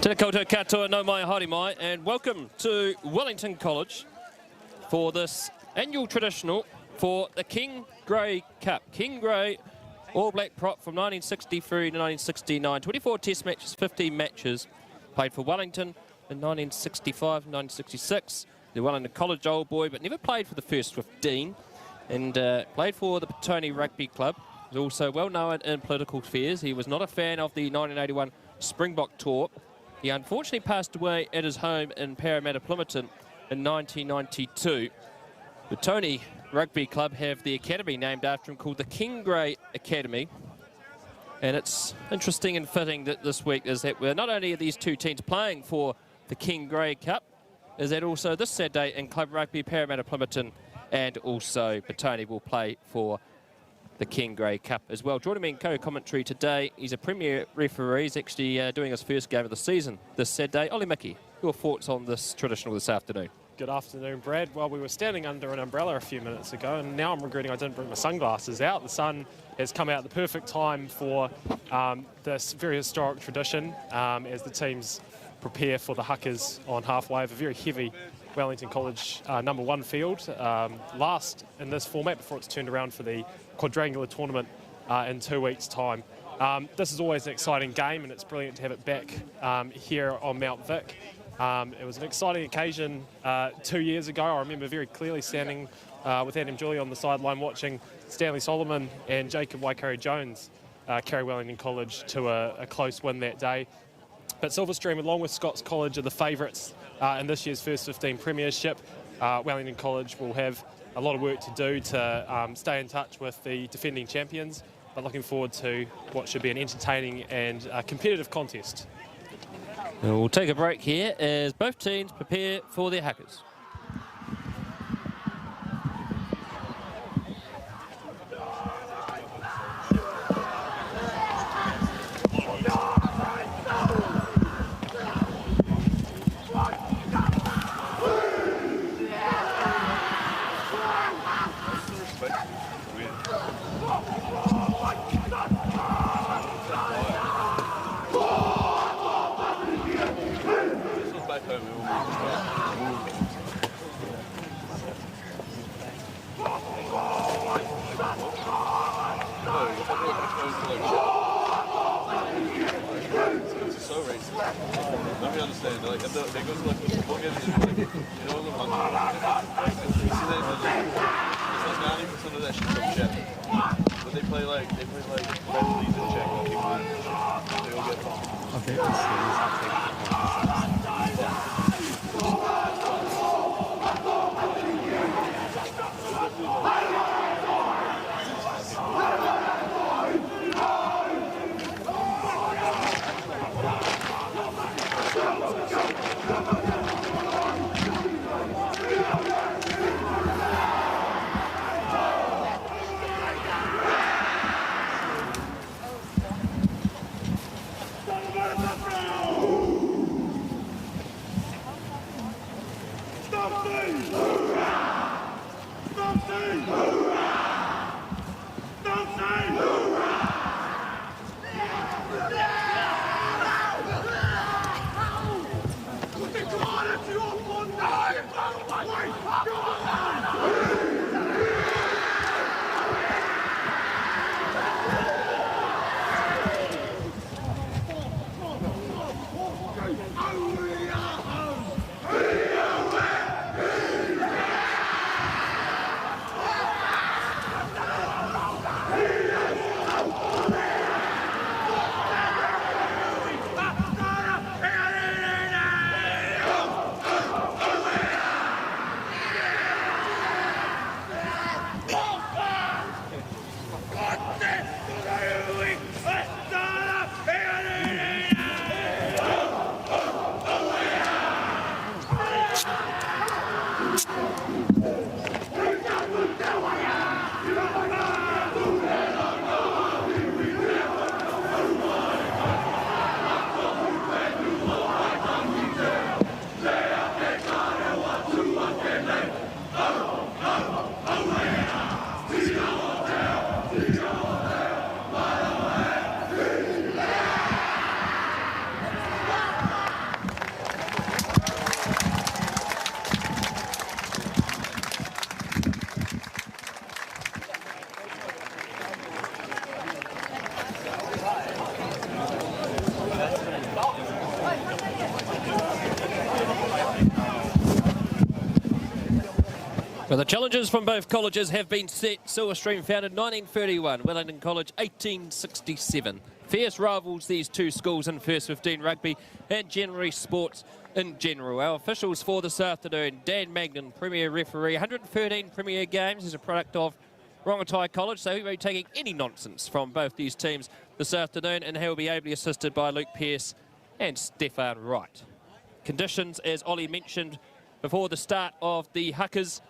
Tēnā koutou katoa, no mai, haere mai, and welcome to Wellington College for this annual traditional for the King Grey Cup. King Grey All Black prop from 1963 to 1969. 24 test matches, 15 matches. Played for Wellington in 1965 and 1966. The Wellington College old boy, but never played for the first 15. And played for the Petone Rugby Club. Was also well known in political spheres. He was not a fan of the 1981 Springbok tour. He unfortunately passed away at his home in Parramatta, Plympton in 1992. The Petone Rugby Club have the academy named after him called the King Grey Academy. And it's interesting and fitting that this week is that we're not only are these two teams playing for the King Grey Cup, is that also this Saturday in Club Rugby, Parramatta, Plympton, and also Petone will play for the King Grey Cup as well. Joining me in co-commentary today, he's a premier referee. He's actually doing his first game of the season this Saturday. Ollie Mickey, your thoughts on this traditional this afternoon? Good afternoon, Brad. Well, we were standing under an umbrella a few minutes ago, and now I'm regretting I didn't bring my sunglasses out. The sun has come out at the perfect time for this very historic tradition as the teams prepare for the Hakas on halfway of a very heavy Wellington College #1 field. Last in this format before it's turned around for the quadrangular tournament in 2 weeks' time. This is always an exciting game, and it's brilliant to have it back here on Mount Vic. It was an exciting occasion 2 years ago. I remember very clearly standing with Adam Julie on the sideline watching Stanley Solomon and Jacob Waikato-Jones carry Wellington College to a close win that day. But Silverstream, along with Scots College, are the favourites in this year's First 15 Premiership. Wellington College will have a lot of work to do to stay in touch with the defending champions, but looking forward to what should be an entertaining and competitive contest. We'll take a break here as both teams prepare for their Hakas. Let me understand, like, they go to like the football games, you know, the you see that, like 90% of that shit's from Czech. But they play like red leagues in Czech, like people, they all get off. Okay, Well, the challenges from both colleges have been set. Silverstream founded 1931, Wellington College 1867. Fierce rivals, these two schools in first 15 rugby and generally sports in general. Our officials for this afternoon: Dan Magnan, Premier Referee, 113 Premier games. He's a product of Rongotai College, so he won't be taking any nonsense from both these teams this afternoon, and he'll be ably assisted by Luke Pearce and Stefan Wright. Conditions, as Ollie mentioned before the start of the Hakas,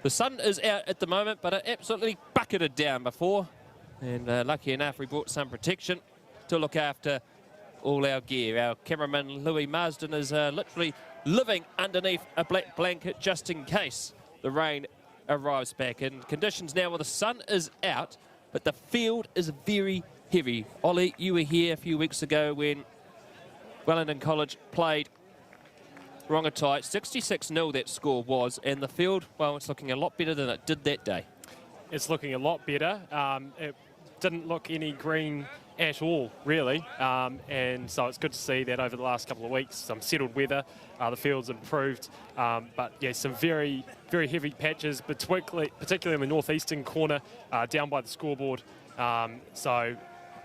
the sun is out at the moment, but it absolutely bucketed down before. And lucky enough, we brought some protection to look after all our gear. Our cameraman, Louis Marsden, is literally living underneath a black blanket just in case the rain arrives back. And conditions now, well, the sun is out, but the field is very heavy. Ollie, you were here a few weeks ago when Wellington College played Rongotai. 66-0 that score was, and the field, well, it's looking a lot better than it did that day. It's looking a lot better. It didn't look any green at all, really, and so it's good to see that over the last couple of weeks, some settled weather, the field's improved, but yeah, some very, very heavy patches, particularly in the northeastern corner, down by the scoreboard. So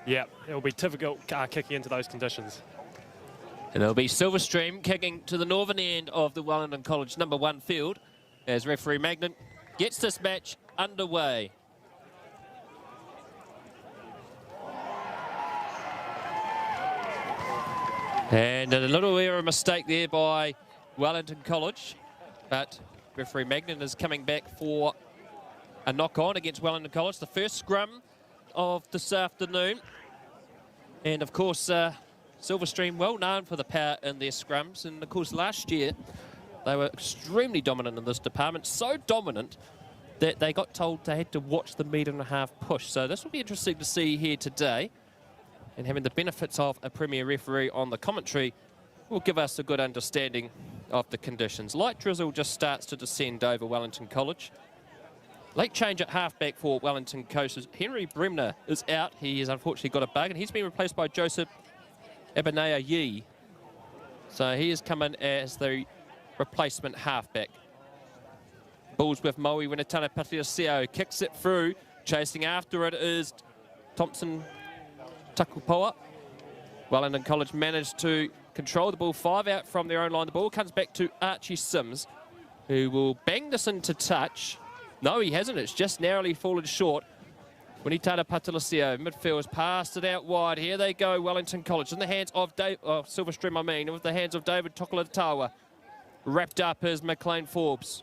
yeah, it'll be difficult kicking into those conditions. And it'll be Silverstream kicking to the northern end of the Wellington College #1 field as referee Magnan gets this match underway. And a little error mistake there by Wellington College, but referee Magnan is coming back for a knock-on against Wellington College, the first scrum of this afternoon. And of course, Silverstream well known for the power in their scrums, and of course last year they were extremely dominant in this department, so dominant that they got told they had to watch the metre-and-a-half push. So this will be interesting to see here today, and having the benefits of a premier referee on the commentary will give us a good understanding of the conditions. Light drizzle just starts to descend over Wellington College. Late change at halfback for Wellington Coast. Henry Bremner is out. He has unfortunately got a bug, and he's been replaced by Joseph Ebenaya Yee. So he has come in as the replacement halfback. Bulls with Moe Winatana Patioseo, kicks it through. Chasing after it is Thompson Takupoa. Wellington College managed to control the ball, 5 out from their own line. The ball comes back to Archie Sims, who will bang this into touch. No, he hasn't. It's just narrowly fallen short. Winitana Patioseo, midfield has passed it out wide. Here they go, Wellington College, in the hands of Silverstream, with the hands of David Tokolatawa. Wrapped up is McLean Forbes.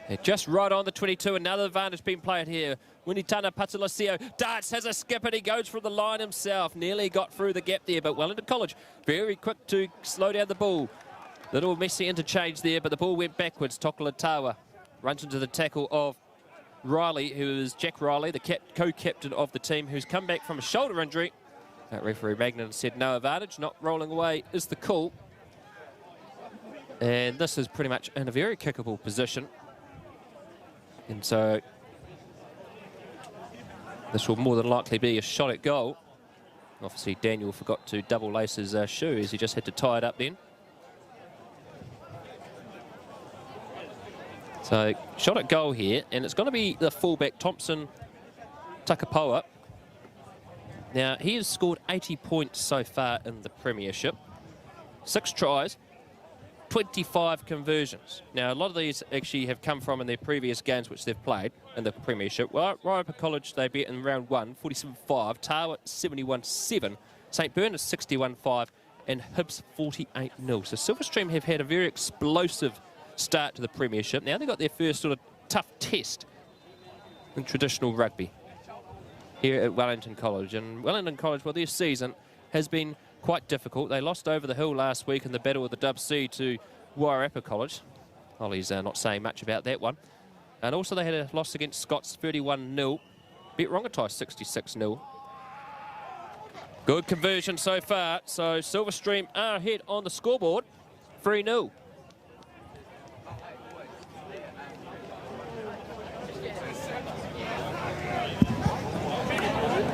They're just right on the 22. Another advantage being played here. Winitana Patioseo darts, has a skip, and he goes for the line himself. Nearly got through the gap there, but Wellington College very quick to slow down the ball. Little messy interchange there, but the ball went backwards. Tokolatawa runs into the tackle of Riley, who is Jack Riley, the co-captain of the team, who's come back from a shoulder injury. Referee Magnan said no advantage, not rolling away is the call. And this is pretty much in a very kickable position. And so this will more than likely be a shot at goal. Obviously Daniel forgot to double lace his shoe, as he just had to tie it up then. So shot at goal here, and it's going to be the fullback Thompson Takapoa. Now he has scored 80 points so far in the premiership, 6 tries, 25 conversions. Now a lot of these actually have come from in their previous games which they've played in the premiership. Well, Raipa College they beat in round 1, 47-5, Tawa 71-7, St Bernard 61-5, and Hibs 48-0. So Silverstream have had a very explosive start to the premiership. Now they've got their first sort of tough test in traditional rugby here at Wellington College. And Wellington College, well, their season has been quite difficult. They lost over the hill last week in the battle of the Dub C to Wairarapa College. Ollie's not saying much about that one. And also they had a loss against Scots 31-0. Beat Rongotai 66-0. Good conversion so far. So Silverstream are ahead on the scoreboard, 3-0.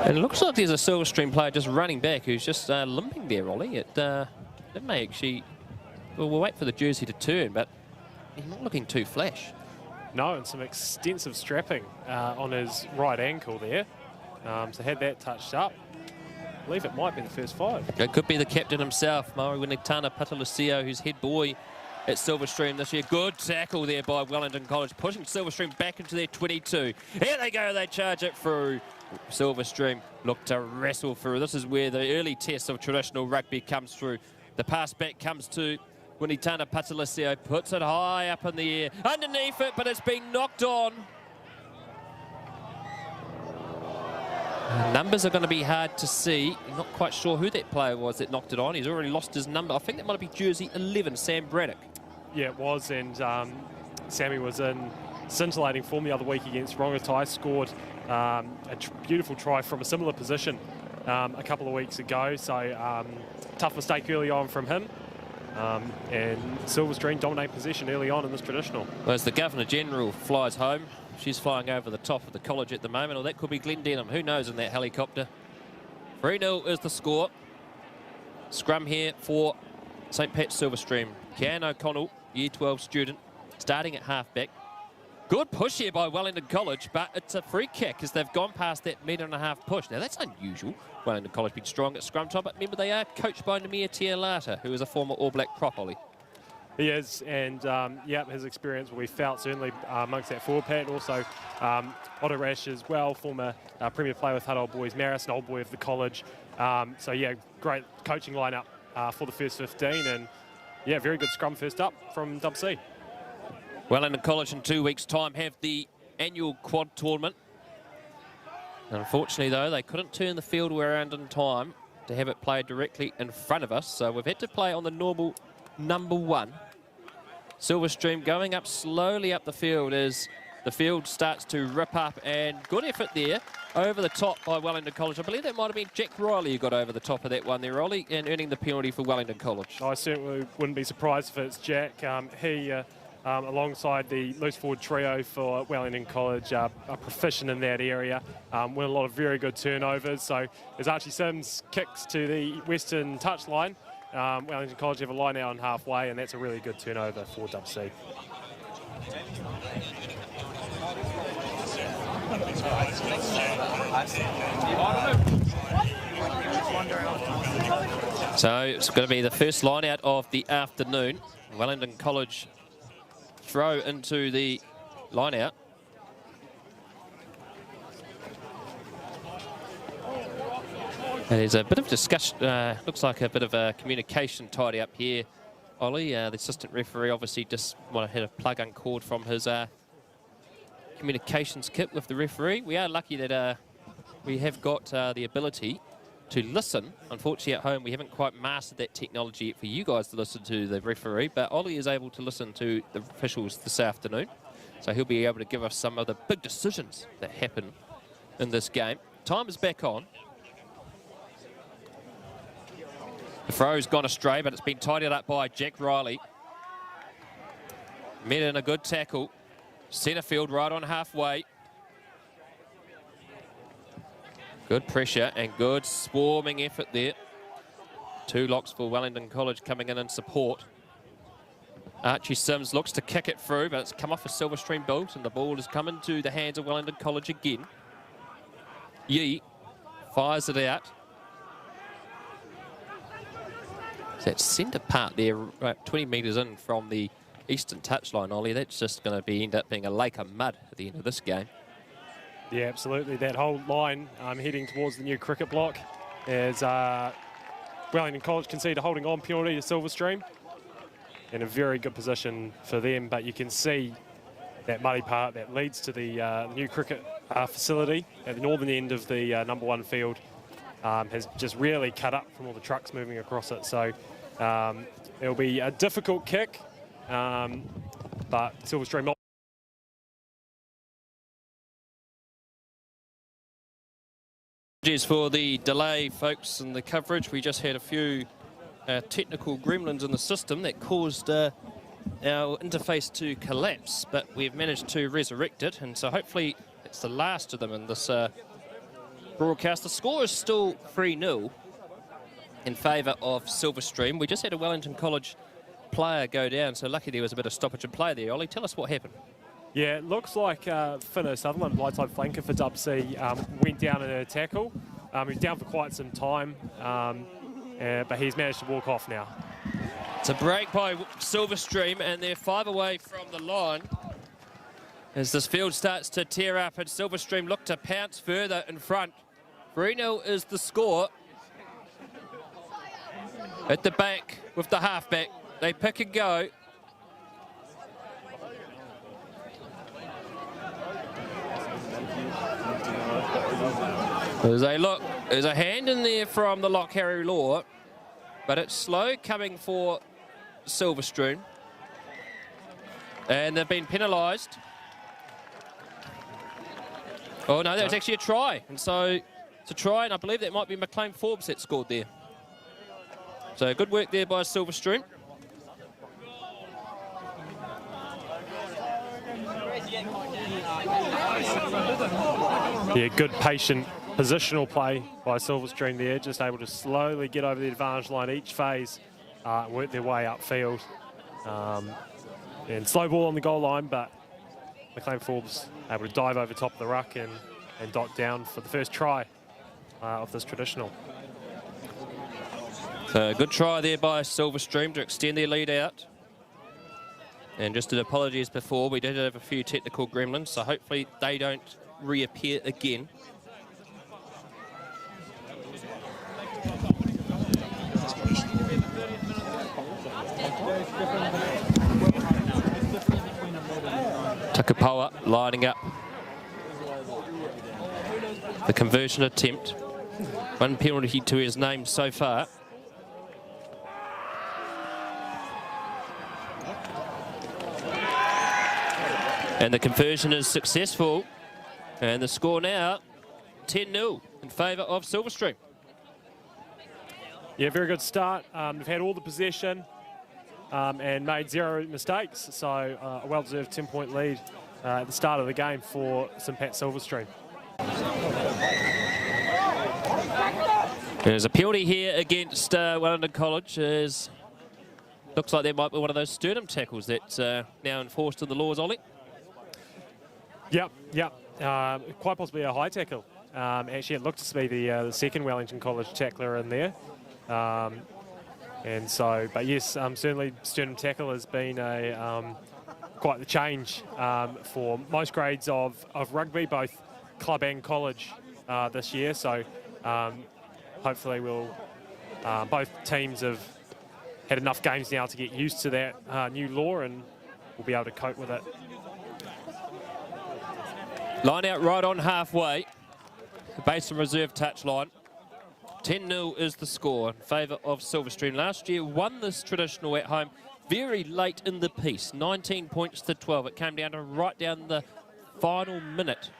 And it looks like there's a Silverstream player just running back who's just limping there, Ollie. It may actually... Well, we'll wait for the jersey to turn, but he's not looking too flash. No, and some extensive strapping on his right ankle there. So had that touched up. I believe it might be the first 5. It could be the captain himself, Mawinitana Patalusio, who's head boy at Silverstream this year. Good tackle there by Wellington College, pushing Silverstream back into their 22. Here they go, they charge it through. Silverstream look to wrestle through. This is where the early test of traditional rugby comes through. The pass back comes to Winitana Patalusio, puts it high up in the air. Underneath it, but it's been knocked on. Numbers are going to be hard to see. I'm not quite sure who that player was that knocked it on. He's already lost his number. I think that might be jersey 11, Sam Braddock. Yeah, it was, and Sammy was in scintillating form the other week against Rongotai, scored a beautiful try from a similar position a couple of weeks ago. So tough mistake early on from him. And Silverstream dominate possession early on in this traditional. Well, as the Governor General flies home, she's flying over the top of the college at the moment, or that could be Glendenham. Who knows in that helicopter? 3-0 is the score. Scrum here for St. Pat's Silverstream. Kian O'Connell, Year 12 student, starting at halfback. Good push here by Wellington College, but it's a free kick as they've gone past that 1.5-metre push. Now, that's unusual. Wellington College been strong at scrum time, but remember they are coached by Namir Tialata, who is a former All Black prop, Ollie. He is, and yeah, his experience will be felt certainly amongst that forward pack. Also, Otto Rash as well, former Premier player with Hutt Old Boys Maris, an old boy of the college. So yeah, great coaching lineup for the first 15, and yeah, very good scrum first up from Dub C. Wellington College in 2 weeks' time have the annual quad tournament. Unfortunately, though, they couldn't turn the field around in time to have it played directly in front of us, so we've had to play on the normal number 1. Silverstream going up slowly up the field as the field starts to rip up, and good effort there over the top by Wellington College. I believe that might have been Jack Riley who got over the top of that one there, Ollie, and earning the penalty for Wellington College. I certainly wouldn't be surprised if it's Jack. He, alongside the loose forward trio for Wellington College, are proficient in that area, win a lot of very good turnovers. So as Archie Sims kicks to the western touchline, Wellington College have a line out on halfway, and that's a really good turnover for Dub C. So it's going to be the first line out of the afternoon. Wellington College throw into the line out. There's a bit of discussion, looks like a bit of a communication tidy up here. Ollie, the assistant referee, obviously just want to hit a plug-in cord from his communications kit with the referee. We are lucky that we have got the ability to listen. Unfortunately, at home, we haven't quite mastered that technology yet for you guys to listen to the referee, but Ollie is able to listen to the officials this afternoon. So he'll be able to give us some of the big decisions that happen in this game. Time is back on. The throw's gone astray, but it's been tidied up by Jack Riley. Met in a good tackle. Centre field right on halfway. Good pressure and good swarming effort there. 2 locks for Wellington College coming in support. Archie Sims looks to kick it through, but it's come off a Silverstream boot, and the ball has come into the hands of Wellington College again. Yee fires it out. That centre part there, right, 20 metres in from the eastern touchline, Ollie, that's just going to end up being a lake of mud at the end of this game. Yeah, absolutely. That whole line heading towards the new cricket block as Wellington College conceded a holding on penalty to Silverstream. In a very good position for them, but you can see that muddy part that leads to the new cricket facility at the northern end of the number 1 field. Has just really cut up from all the trucks moving across it. So it'll be a difficult kick, but Silverstream. Apologies for the delay, folks, in the coverage. We just had a few technical gremlins in the system that caused our interface to collapse, but we've managed to resurrect it, and so hopefully it's the last of them in this broadcast. The score is still 3-0 in favour of Silverstream. We just had a Wellington College player go down. So lucky there was a bit of stoppage in play there. Ollie, tell us what happened. Yeah, it looks like Finno Sutherland, right side flanker for Dub C, went down in a tackle. He was down for quite some time, but he's managed to walk off now. It's a break by Silverstream, and they're 5 away from the line. As this field starts to tear up, and Silverstream look to pounce further in front. 3-0 is the score. At the back with the halfback, they pick and go. As they look, there's a hand in there from the lock, Harry Law, but it's slow coming for Silverstream. And they've been penalised. Oh no, that was actually a try. And so it's a try, and I believe that might be McLean Forbes that scored there. So good work there by Silverstream. Yeah, good patient positional play by Silverstream there, just able to slowly get over the advantage line each phase, work their way upfield. And slow ball on the goal line, but McLean Forbes able to dive over top of the ruck and dot down for the first try of this traditional. So good try there by Silverstream to extend their lead out. And just an apologies before, we did have a few technical gremlins, so hopefully they don't reappear again. Takapoa lining up the conversion attempt. 1 penalty to his name so far. And the conversion is successful. And the score now, 10-0 in favour of Silverstream. Yeah, very good start. They've had all the possession and made 0 mistakes. So a well-deserved 10-point lead at the start of the game for St Pat Silverstream. There's a penalty here against Wellington College. Looks like there might be one of those sternum tackles that's now enforced in the laws, Ollie. Yep. Quite possibly a high tackle. Actually, it looked to be the second Wellington College tackler in there. And so, but yes, certainly sternum tackle has been quite the change for most grades of rugby, both club and college this year. So hopefully both teams have had enough games now to get used to that new law, and we'll be able to cope with it. Line out right on halfway. Base and reserve touch line. 10-0 is the score in favour of Silverstream. Last year won this traditional at home very late in the piece. 19 points to 12. It came down to right down the final minute.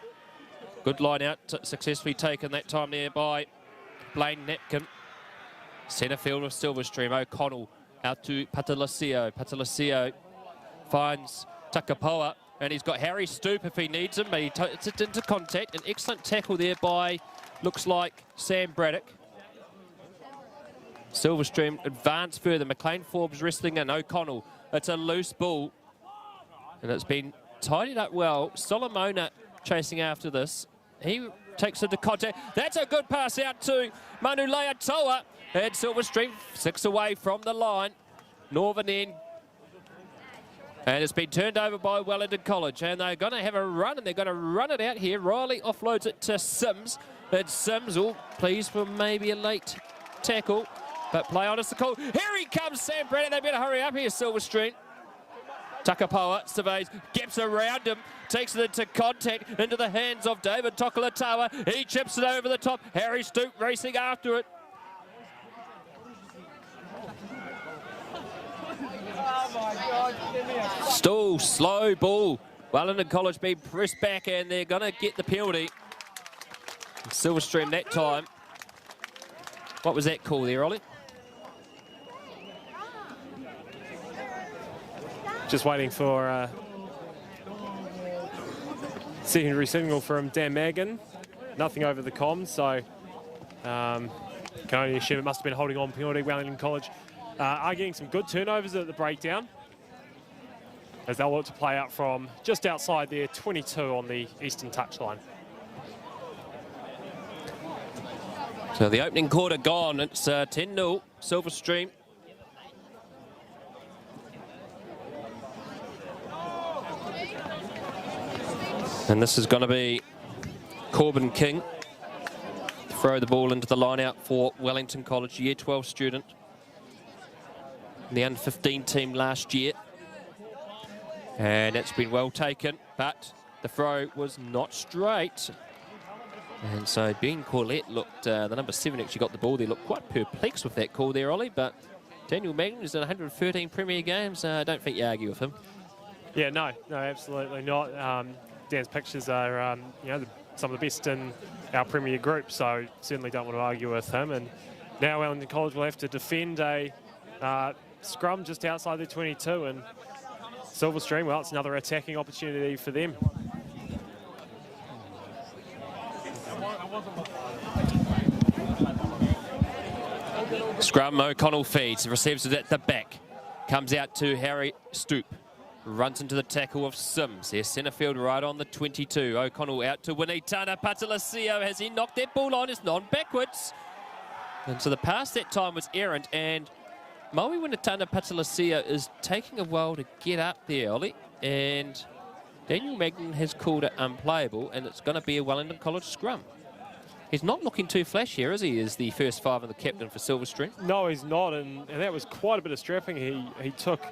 Good line out, successfully taken that time there by Blaine Napkin. Centre field of Silverstream. O'Connell out to Patalasio. Patalasio finds Takapoa. And he's got Harry Stoop if he needs him, but he puts it into contact. An excellent tackle there by, looks like, Sam Braddock. Silverstream advance further. McLean Forbes wrestling in. O'Connell. It's a loose ball. And it's been tidied up well. Solomona chasing after this. He takes it to contact. That's a good pass out to Manu Leatoa. And Silverstream 6 away from the line. Northern end. And it's been turned over by Wellington College, and they're going to have a run, and they're going to run it out here. Riley offloads it to Sims, and Sims, pleased for maybe a late tackle, but play on is the call. Here he comes, Sam Braddock. They better hurry up here, Silverstream. Takapoa surveys, gaps around him, takes it into contact, into the hands of David Tokolatawa. He chips it over the top. Harry Stoop racing after it. Still slow ball. Wellington College being pressed back, and they're going to get the penalty. Silverstream that time. What was that call there, Ollie? Just waiting for a secondary signal from Dan Maggan. Nothing over the comms, so can only assume it must have been holding on penalty. Wellington College are getting some good turnovers at the breakdown, as they'll look to play out from just outside their 22 on the eastern touchline. So the opening quarter gone. It's 10-0, Silverstream. And this is going to be Corbin King. Throw the ball into the line out for Wellington College, Year 12 student. The under-15 team last year. And it's been well taken, but the throw was not straight. And so Ben Corlett looked, the number 7 actually got the ball. They looked quite perplexed with that call there, Ollie, but Daniel Magnan is in 113 Premier games. I don't think you argue with him. Yeah, no, absolutely not. Dan's pictures are, some of the best in our Premier group, so certainly don't want to argue with him. And now Wellington College will have to defend a scrum just outside the 22, and Silverstream, well, it's another attacking opportunity for them. Scrum, O'Connell feeds, receives it at the back. Comes out to Harry Stoop. Runs into the tackle of Sims. There's centre field right on the 22. O'Connell out to Winitana Patalasio. Has he knocked that ball on? It's not backwards. And so the pass that time was errant, and Maui Winitana Patalasio is taking a while to get up there, Ollie. And Daniel Magnan has called it unplayable, and it's going to be a Wellington College scrum. He's not looking too flash here, is he, as the first 5 and the captain for Silverstream? No, he's not, and that was quite a bit of strapping he took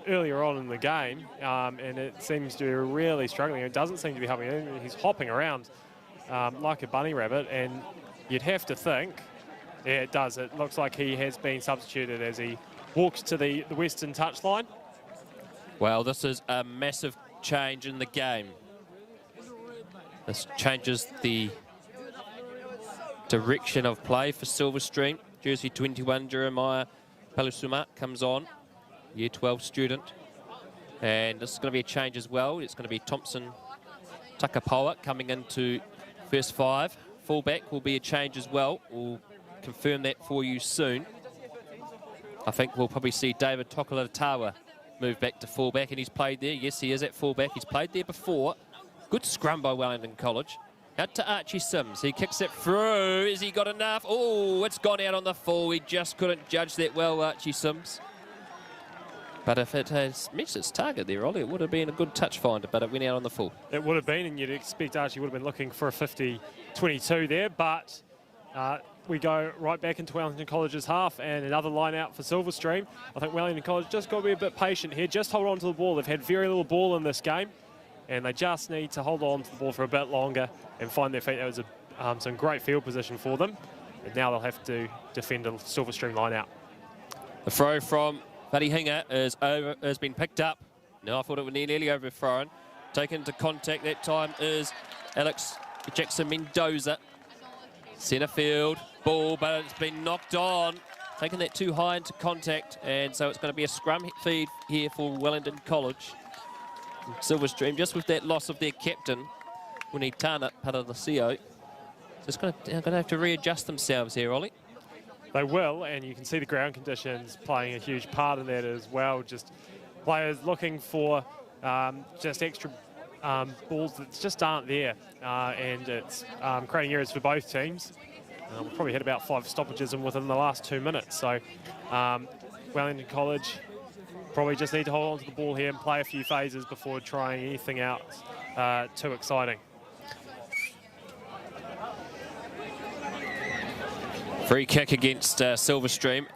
earlier on in the game, and it seems to be really struggling. It doesn't seem to be helping him. He's hopping around like a bunny rabbit, and you'd have to think, yeah, it does. It looks like he has been substituted as he walks to the western touchline. Well, this is a massive change in the game. This changes the direction of play for Silverstream. Jersey 21, Jeremiah Palusuma comes on, Year 12 student. And this is going to be a change as well. It's going to be Thompson Takapoa coming into first 5. Fullback will be a change as well. We'll confirm that for you soon. I think we'll probably see David Tokolatawa move back to fullback, and he's played there. Yes, he is at fullback. He's played there before. Good scrum by Wellington College. Out to Archie Sims. He kicks it through. Has he got enough? Oh, it's gone out on the full. He just couldn't judge that well, Archie Sims. But if it has missed its target there, Ollie, it would have been a good touch finder, but it went out on the full. It would have been, and you'd expect Archie would have been looking for a 50-22 there, but we go right back into Wellington College's half, and another line out for Silverstream. I think Wellington College just got to be a bit patient here. Just hold on to the ball. They've had very little ball in this game, and they just need to hold on to the ball for a bit longer and find their feet. That was some great field position for them, and now they'll have to defend a Silverstream line out. The throw from Buddy Hinger has been picked up. No, I thought it was nearly overthrown. Taken to contact that time is Alex Jackson Mendoza. Centre field, ball, but it's been knocked on. Taking that too high into contact, and so it's going to be a scrum feed here for Wellington College. Silverstream, just with that loss of their captain, Winitana Patalasio, just going to have to readjust themselves here, Ollie. They will, and you can see the ground conditions playing a huge part in that as well. Just players looking for just extra balls that just aren't there, and it's creating errors for both teams. We've probably had about 5 stoppages within the last 2 minutes, so Wellington College probably just need to hold on to the ball here and play a few phases before trying anything else too exciting. Free kick against Silverstream,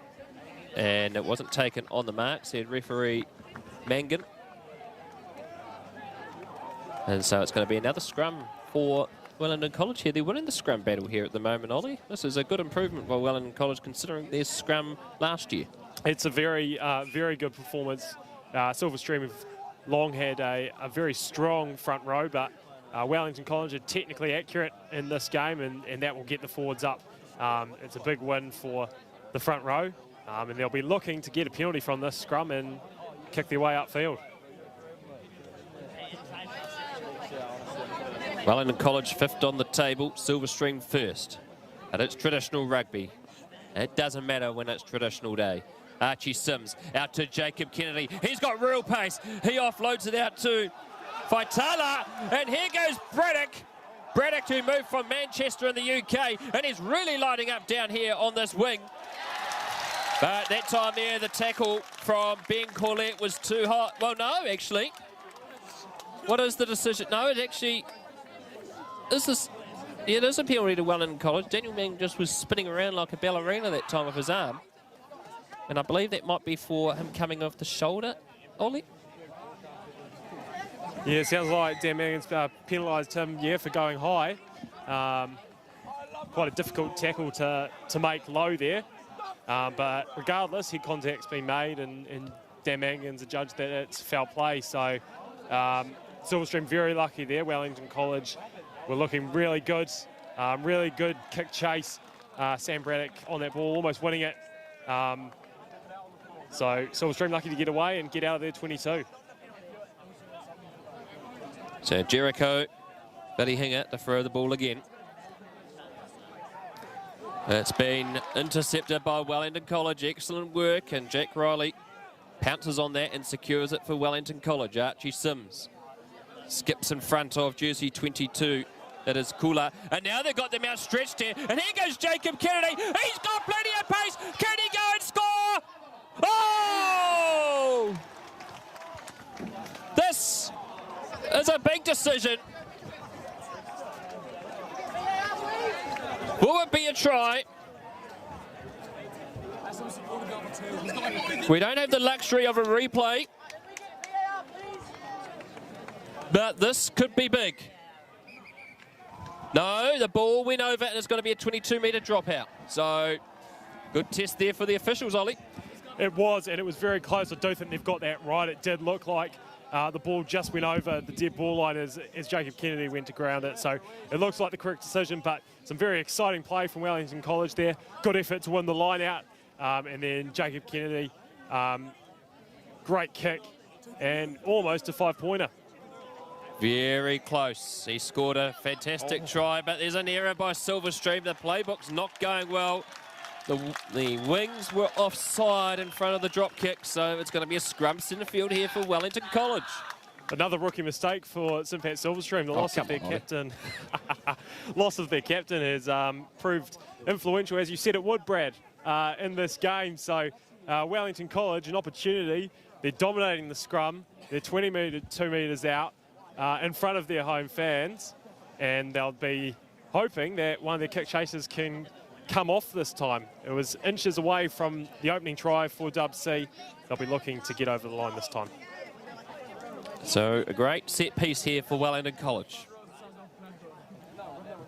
and it wasn't taken on the mark, said referee Mangan. And so it's going to be another scrum for Wellington College here. They're winning the scrum battle here at the moment, Ollie. This is a good improvement by Wellington College considering their scrum last year. It's a very good performance. Silverstream have long had a very strong front row, but Wellington College are technically accurate in this game, and that will get the forwards up. It's a big win for the front row, and they'll be looking to get a penalty from this scrum and kick their way upfield. Wellington College 5th on the table, Silverstream 1st. And it's traditional rugby. It doesn't matter when it's traditional day. Archie Sims out to Jacob Kennedy. He's got real pace. He offloads it out to Faitala. And here goes Braddock. Braddock, who moved from Manchester in the UK, and he's really lighting up down here on this wing. But that time there, the tackle from Ben Corlett was too hot. Well, no, actually. What is the decision? No, it actually... Yeah, it is a penalty to Wellington College. Daniel Mang just was spinning around like a ballerina that time with his arm. And I believe that might be for him coming off the shoulder, Ollie. Yeah, it sounds like Dan Mangan's penalised him, for going high. Quite a difficult tackle to make low there. But regardless, head contact's been made, and Dan Mangan's adjudged that it's foul play. So Silverstream very lucky there. Wellington College were looking really good. Really good kick chase. Sam Braddock on that ball, almost winning it. So Silverstream lucky to get away and get out of there 22. So Jericho, Billy Hinger to throw the ball again. It's been intercepted by Wellington College. Excellent work, and Jack Riley pounces on that and secures it for Wellington College. Archie Sims skips in front of jersey 22. That is Kula. And now they've got them outstretched here. And here goes Jacob Kennedy. He's got plenty of pace. Can he go and score? Oh! This is a big decision. Will it be a try? We don't have the luxury of a replay, but this could be big. No, the ball went over and it's going to be a 22-metre dropout. So, good test there for the officials, Ollie. It was, and it was very close. I do think they've got that right. It did look like the ball just went over the dead ball line as Jacob Kennedy went to ground it. So it looks like the correct decision, but some very exciting play from Wellington College there. Good effort to win the line out. And then Jacob Kennedy, great kick and almost a 5-pointer. Very close. He scored a fantastic try, but there's an error by Silverstream. The playbook's not going well. The wings were offside in front of the drop kick, so it's going to be a scrum centre field here for Wellington College. Another rookie mistake for Simpat Silverstream. The loss of their captain. Loss of their captain has proved influential, as you said it would, Brad, in this game. So Wellington College, an opportunity. They're dominating the scrum. They're 2 metres out in front of their home fans, and they'll be hoping that one of their kick chasers can come off this time. It was inches away from the opening try for Dub C. They'll be looking to get over the line this time. So a great set piece here for Wellington College.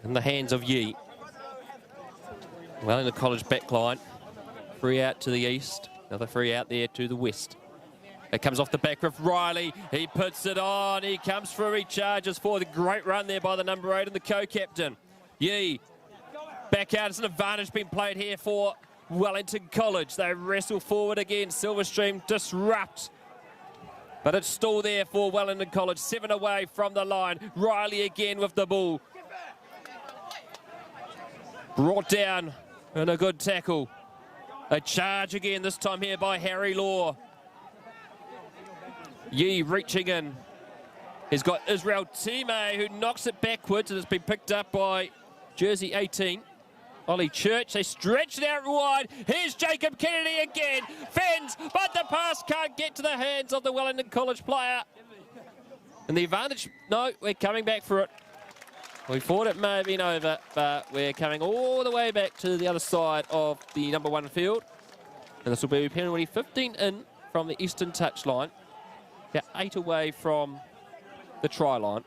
In the hands of Yee. Wellington College backline. Free out to the east. Another free out there to the west. It comes off the back of Riley. He puts it on. He comes through. He charges for the great run there by the number 8 and the co-captain. Yee. Back out, it's an advantage being played here for Wellington College. They wrestle forward again. Silverstream disrupt. But it's still there for Wellington College. 7 away from the line. Riley again with the ball. Brought down and a good tackle. A charge again, this time here by Harry Law. Yee reaching in. He's got Israel Time, who knocks it backwards, and it's been picked up by jersey 18. Ollie Church, they stretch it out wide. Here's Jacob Kennedy again. Fends, but the pass can't get to the hands of the Wellington College player. And the advantage, no, we're coming back for it. We thought it may have been over, but we're coming all the way back to the other side of the number 1 field. And this will be penalty 15 in from the eastern touchline. About 8 away from the try line.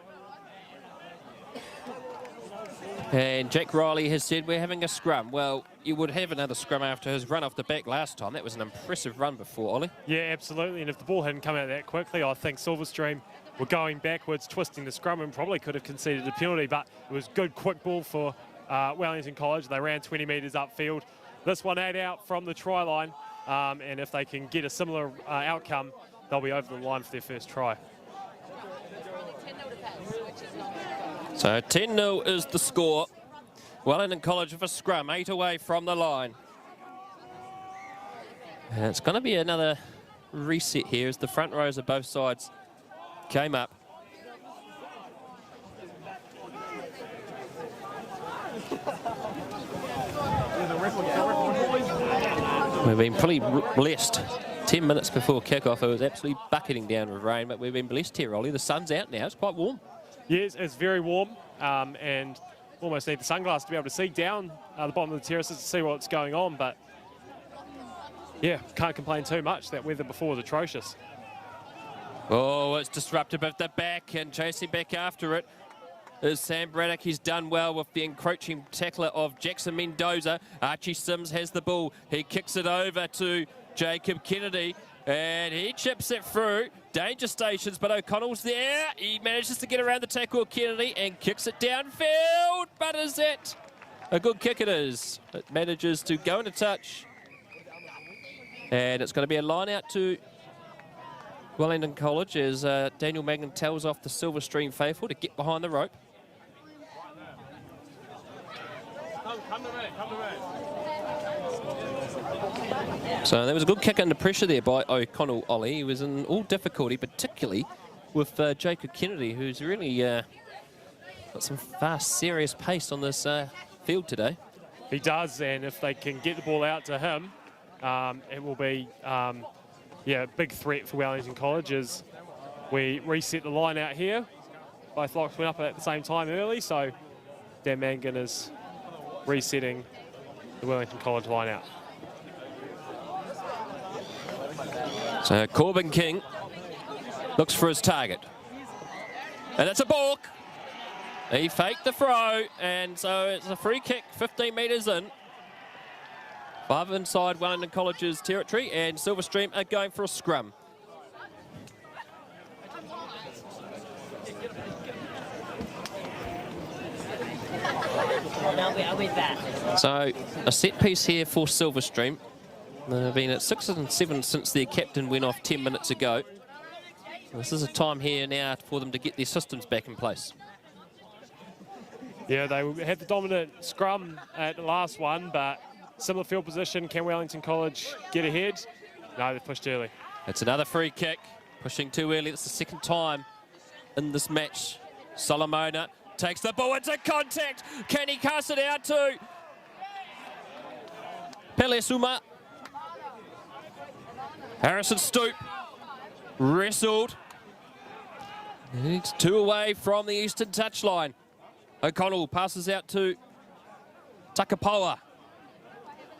And Jack Riley has said we're having a scrum. Well, you would have another scrum after his run off the back last time. That was an impressive run before, Ollie. Yeah, absolutely. And if the ball hadn't come out that quickly, I think Silverstream were going backwards, twisting the scrum, and probably could have conceded a penalty. But it was good, quick ball for Wellington College. They ran 20 metres upfield. This one 8 out from the try line. And if they can get a similar outcome, they'll be over the line for their first try. So 10-0 is the score. Wellington College with a scrum, 8 away from the line. And it's going to be another reset here as the front rows of both sides came up. We've been pretty blessed. 10 minutes before kickoff, it was absolutely bucketing down with rain, but we've been blessed here, Ollie. The sun's out now. It's quite warm. Yes, it's very warm, and almost need the sunglasses to be able to see down the bottom of the terraces to see what's going on. But yeah, can't complain too much. That weather before was atrocious. Oh, it's disruptive at the back, and chasing back after it is Sam Braddock. He's done well with the encroaching tackler of Jackson Mendoza. Archie Sims has the ball. He kicks it over to Jacob Kennedy, and he chips it through. Danger stations, but O'Connell's there. He manages to get around the tackle of Kennedy and kicks it downfield. But is it a good kick? It is. It manages to go into touch. And it's going to be a line out to Wellington College as Daniel Magnan tells off the Silverstream faithful to get behind the rope. Come to me, come to me. So there was a good kick under pressure there by O'Connell, Ollie. He was in all difficulty, particularly with Jacob Kennedy, who's really got some fast, serious pace on this field today. He does, and if they can get the ball out to him, it will be a big threat for Wellington College as we reset the line out here. Both locks went up at the same time early, so Dan Mangan is resetting the Wellington College line out. So Corbin King looks for his target. And it's a balk. He faked the throw, and so it's a free kick 15 metres in. 5 inside Wellington College's territory, and Silverstream are going for a scrum. So a set piece here for Silverstream. They've been at 6 and 7 since their captain went off 10 minutes ago. This is a time here now for them to get their systems back in place. Yeah, they had the dominant scrum at the last one, but similar field position. Can Wellington College get ahead? No, they pushed early. It's another free kick. Pushing too early. It's the second time in this match. Solomona takes the ball into contact. Can he cast it out to Pelesuma? Harrison Stoop wrestled. It's 2 away from the eastern touchline. O'Connell passes out to Takapoa.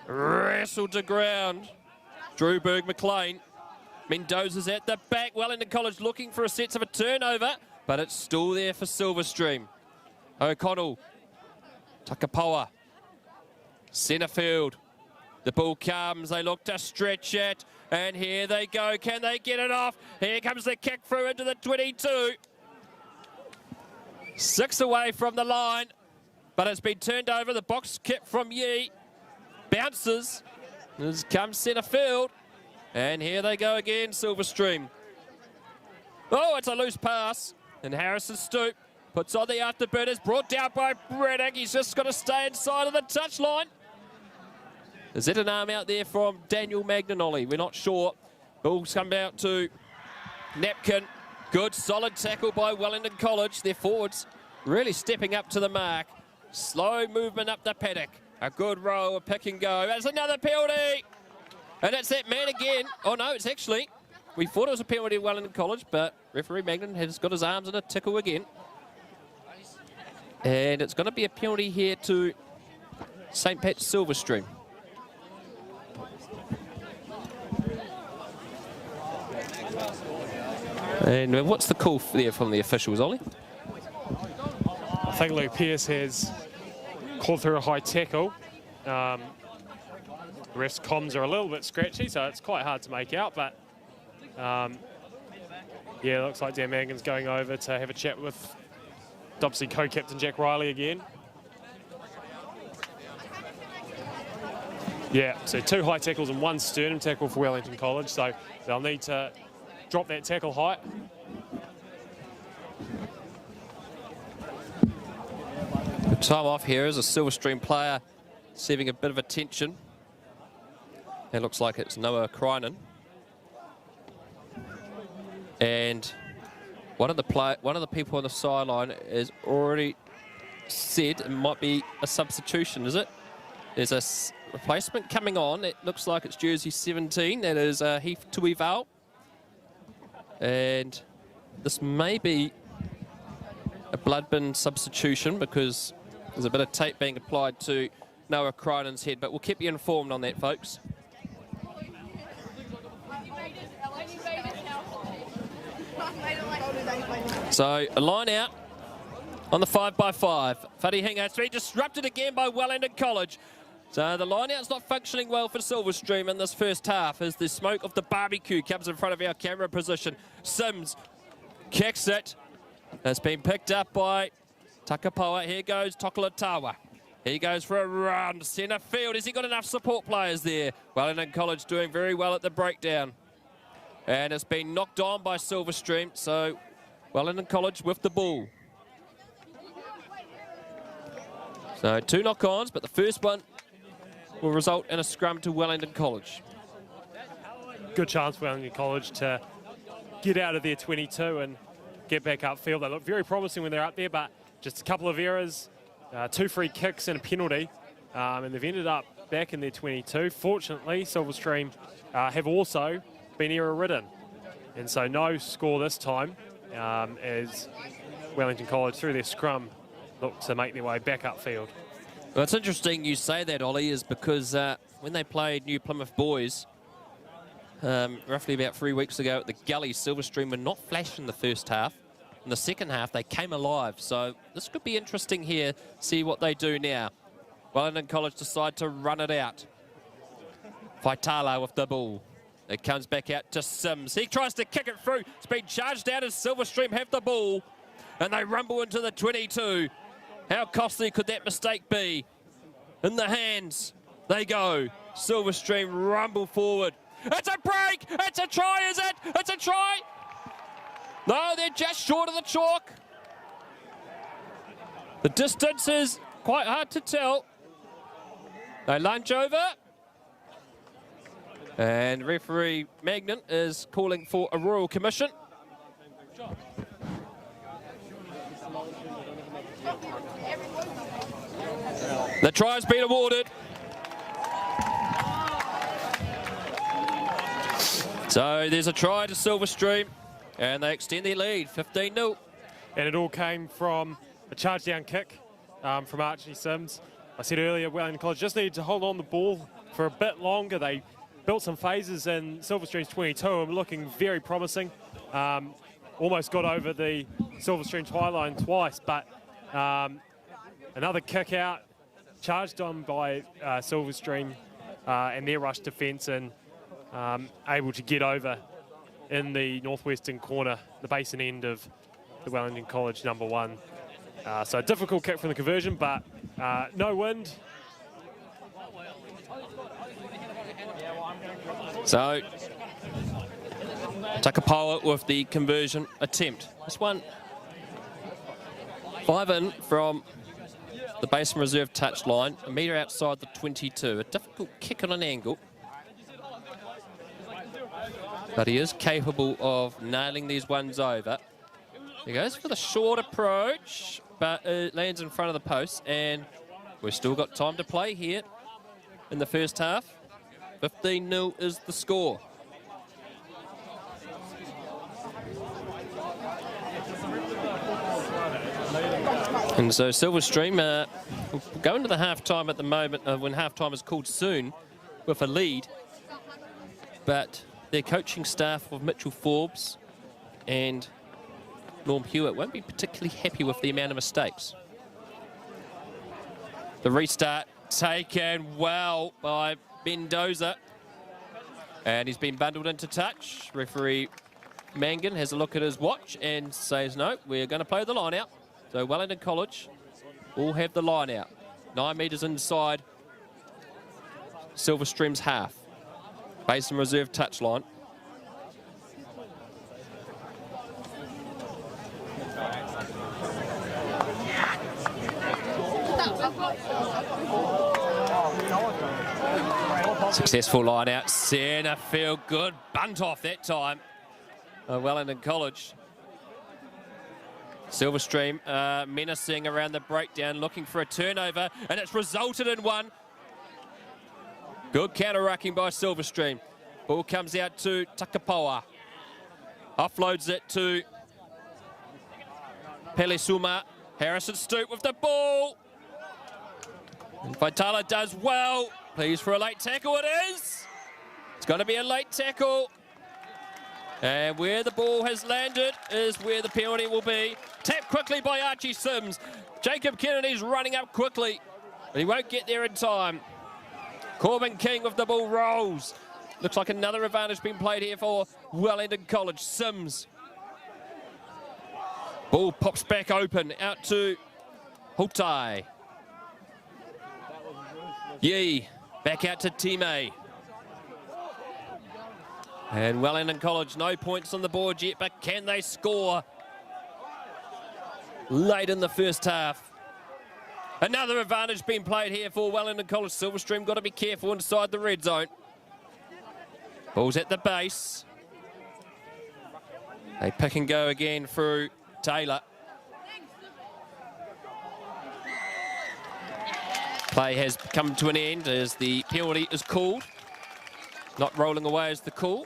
Wrestled to ground. Drew Berg-McLean. Mendoza's at the back. Wellington College looking for a sense of a turnover, but it's still there for Silverstream. O'Connell. Takapoa. Centre field. The ball comes. They look to stretch it. And here they go. Can they get it off? Here comes the kick through into the 22. 6 away from the line, but it's been turned over. The box kick from Yee bounces. This comes centre field. And here they go again, Silverstream. Oh, it's a loose pass. And Harrison Stoop puts on the afterburners, brought down by Braddock. He's just got to stay inside of the touchline. Is that an arm out there from Daniel Magnanoli? We're not sure. Ball's come out to Napkin. Good, solid tackle by Wellington College. Their forwards really stepping up to the mark. Slow movement up the paddock. A good row of pick and go. That's another penalty. And it's that man again. Oh, no, it's actually... We thought it was a penalty at Wellington College, but referee Magnan has got his arms in a tickle again. And it's going to be a penalty here to St. Pat's Silverstream. And what's the call there from the officials, Ollie? I think Luke Pearce has called through a high tackle. The ref's comms are a little bit scratchy, so it's quite hard to make out, but yeah, it looks like Dan Mangan's going over to have a chat with obviously co-captain Jack Riley again. Yeah, so 2 high tackles and 1 sternum tackle for Wellington College, so they'll need to drop that tackle height. Good time off here as a Silverstream player receiving a bit of attention. It looks like it's Noah Krynen. And one of the people on the sideline is already said it might be a substitution, is it? There's a replacement coming on. It looks like it's jersey 17. That is Heath Tuival. And this may be a blood bin substitution because there's a bit of tape being applied to Noah Krynen's head. But we'll keep you informed on that, folks. So a line out on the 5x5. Wharehinga has been disrupted again by Wellington College. So the line out's not functioning well for Silverstream in this first half as the smoke of the barbecue comes in front of our camera position. Sims kicks it. It's been picked up by Takapoa. Here goes Tokolatawa. He goes for a run. Centre field. Has he got enough support players there? Wellington College doing very well at the breakdown. And it's been knocked on by Silverstream. So Wellington College with the ball. So 2 knock-ons, but the first one will result in a scrum to Wellington College. Good chance for Wellington College to get out of their 22 and get back upfield. They look very promising when they're up there, but just a couple of errors, 2 free kicks and a penalty, and they've ended up back in their 22. Fortunately, Silverstream have also been error-ridden, and so no score this time as Wellington College, through their scrum, look to make their way back upfield. Well, it's interesting you say that, Ollie, is because when they played New Plymouth Boys roughly about 3 weeks ago at the Gully, Silverstream were not flash in the first half. In the second half, they came alive. So this could be interesting here, see what they do now. Wellington College decide to run it out. Faitala with the ball. It comes back out to Sims. He tries to kick it through. It's been charged out as Silverstream have the ball. And they rumble into the 22. How costly could that mistake be? In the hands, they go. Silverstream rumble forward. It's a break! It's a try, is it? It's a try! No, they're just short of the chalk. The distance is quite hard to tell. They lunge over. And referee Magnan is calling for a royal commission. The try has been awarded. So there's a try to Silverstream, and they extend their lead, 15-0. And it all came from a charge down kick from Archie Sims. I said earlier, Wellington College just needed to hold on the ball for a bit longer. They built some phases in Silverstream's 22 and looking very promising. Almost got over the Silverstream try line twice, but another kick out, charged on by Silverstream and their rush defence, and able to get over in the northwestern corner, the basin end of the Wellington College number 1. So a difficult kick from the conversion, but no wind. So Takapoa with the conversion attempt. This one 5 in from the basin reserve touch line, a metre outside the 22. A difficult kick on an angle. But he is capable of nailing these ones over. He goes for the short approach, but it lands in front of the post, and we've still got time to play here in the first half. 15-0 is the score. And so Silverstream will go into the half-time at the moment, when half-time is called soon, with a lead. But their coaching staff of Mitchell Forbes and Norm Hewitt won't be particularly happy with the amount of mistakes. The restart taken well by Mendoza. And he's been bundled into touch. Referee Mangan has a look at his watch and says, no, we're going to play the line out. So Wellington College will have the line out. 9 metres inside Silverstream's half. Basin reserve touch line. Successful line out, centre field, good bunt off that time. Wellington College. Silverstream menacing around the breakdown, looking for a turnover, and it's resulted in one. Good counter-rucking by Silverstream. Ball comes out to Takapawa. Offloads it to Pelisuma. Harrison Stoop with the ball. And Vitala does well. Please for a late tackle, it is. It's going to be a late tackle. And where the ball has landed is where the penalty will be. Tapped quickly by Archie Sims. Jacob Kennedy's running up quickly, but he won't get there in time. Corbin King with the ball rolls. Looks like another advantage being played here for Wellington College. Sims. Ball pops back open out to Hutai. Yee. Back out to Time. And Wellington College, no points on the board yet, but can they score late in the first half? Another advantage being played here for Wellington College. Silverstream got to be careful inside the red zone. Ball's at the base. They pick and go again through Taylor. Play has come to an end as the penalty is called. Not rolling away is the call.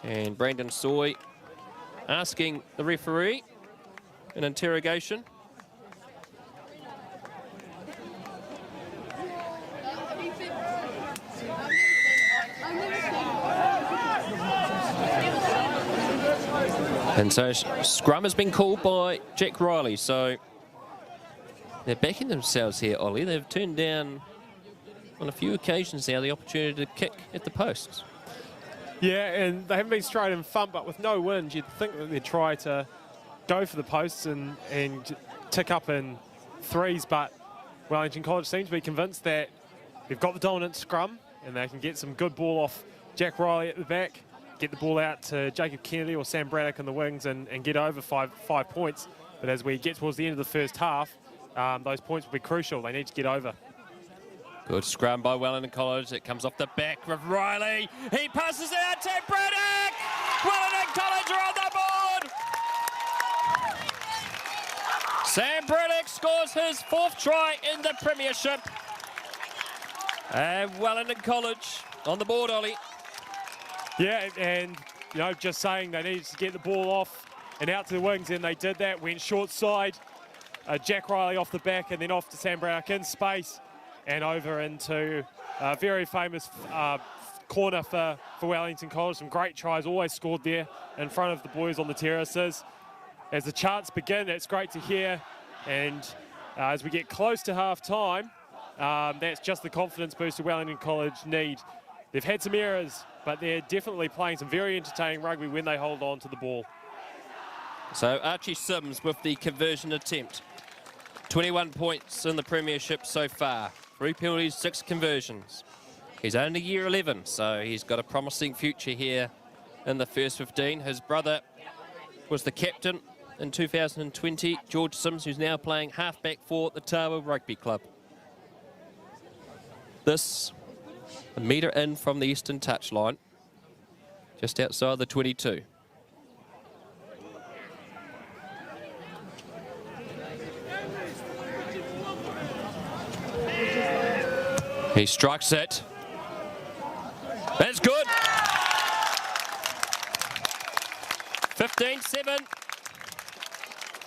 And Brandon Soy asking the referee an interrogation. And so scrum has been called by Jack Riley. So they're backing themselves here, Ollie. They've turned down on a few occasions now the opportunity to kick at the posts. Yeah, and they haven't been straight in front, but with no wind, you'd think that they'd try to go for the posts and tick up in threes, but Wellington College seems to be convinced that they've got the dominant scrum and they can get some good ball off Jack Riley at the back, get the ball out to Jacob Kennedy or Sam Braddock in the wings and get over five points. But as we get towards the end of the first half, those points will be crucial. They need to get over. Good scrum by Wellington College. It comes off the back with Riley. He passes out to Braddock. Wellington College are on the board. Sam Braddock scores his 4th try in the premiership. And Wellington College on the board, Ollie. Yeah, and you know, just saying they needed to get the ball off and out to the wings, and they did that. Went short side. Jack Riley off the back and then off to Sam Braddock in space and over into a very famous corner for Wellington College. Some great tries always scored there in front of the boys on the terraces. As the chants begin, it's great to hear. And as we get close to half-time, that's just the confidence boost that Wellington College need. They've had some errors, but they're definitely playing some very entertaining rugby when they hold on to the ball. So Archie Sims with the conversion attempt. 21 points in the premiership so far. 3 penalties, 6 conversions. He's only year 11, so he's got a promising future here in the first 15. His brother was the captain in 2020, George Sims, who's now playing halfback for the Tawa Rugby Club. This, a metre in from the eastern touchline, just outside the 22. He strikes it. That's good. 15-7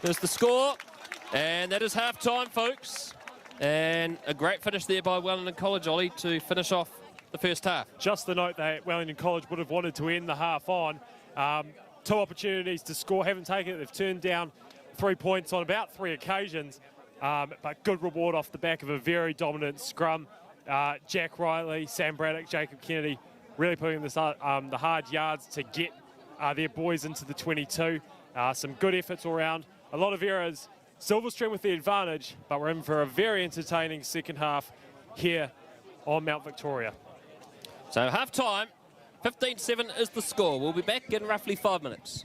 is the score. And that is half-time, folks. And a great finish there by Wellington College, Ollie, to finish off the first half. Just the note that Wellington College would have wanted to end the half on. 2 opportunities to score, haven't taken it. They've turned down 3 points on about 3 occasions. But good reward off the back of a very dominant scrum. Jack Riley, Sam Braddock, Jacob Kennedy really putting this, the hard yards to get their boys into the 22. Some good efforts all around. A lot of errors. Silverstream with the advantage, but we're in for a very entertaining second half here on Mount Victoria. So half-time, 15-7 is the score. We'll be back in roughly 5 minutes.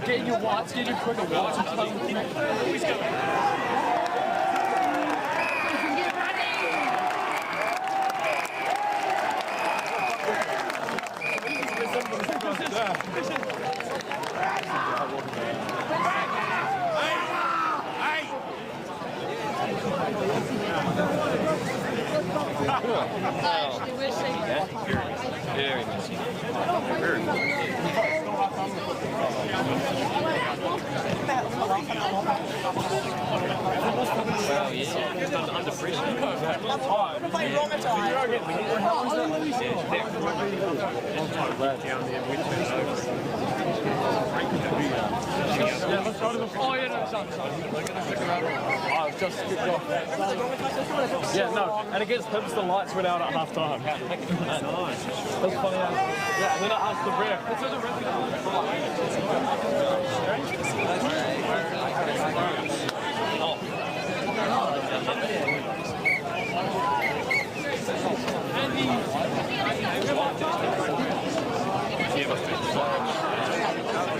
Get your watch, get your quick watch. Very messy. Well, yeah. Just under pressure. Just skipped off. Yeah, no. And against Pips, the lights went out at half time. Nice. That's funny. Yeah, and then I asked the ref.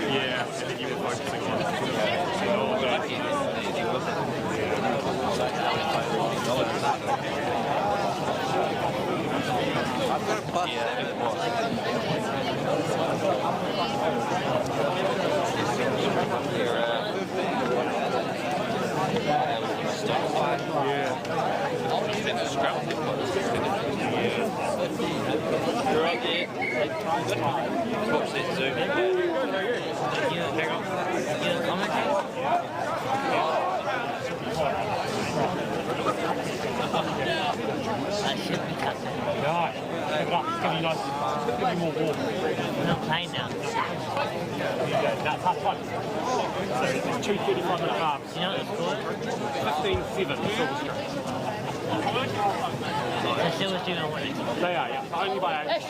Yeah, I think you were focusing on Not playing now. That's half time. So it's 2:35 and a half. You know what the score is? 15-7, Silverstream. The Silverstream are winning. They are, yeah. Only by 8.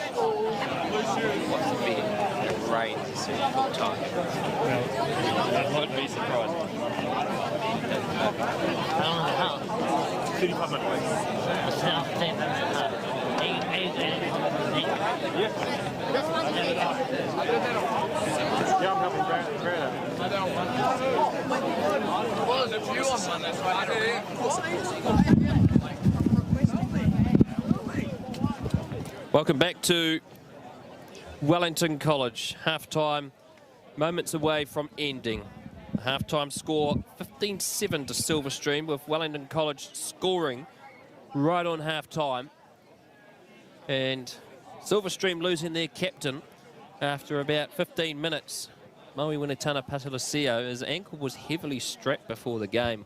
What's the bit? Rain soon full time. That wouldn't be surprising. How long is it out? 35 minutes. What's the last thing? Are you good? Yeah. Yeah, I'm helping Grant out. Well, there's a few on one, that's why Welcome back to Wellington College. Half-time, moments away from ending. The half-time score 15-7 to Silverstream, with Wellington College scoring right on half-time. And Silverstream losing their captain after about 15 minutes. Maui Winatana Patalasio, his ankle was heavily strapped before the game,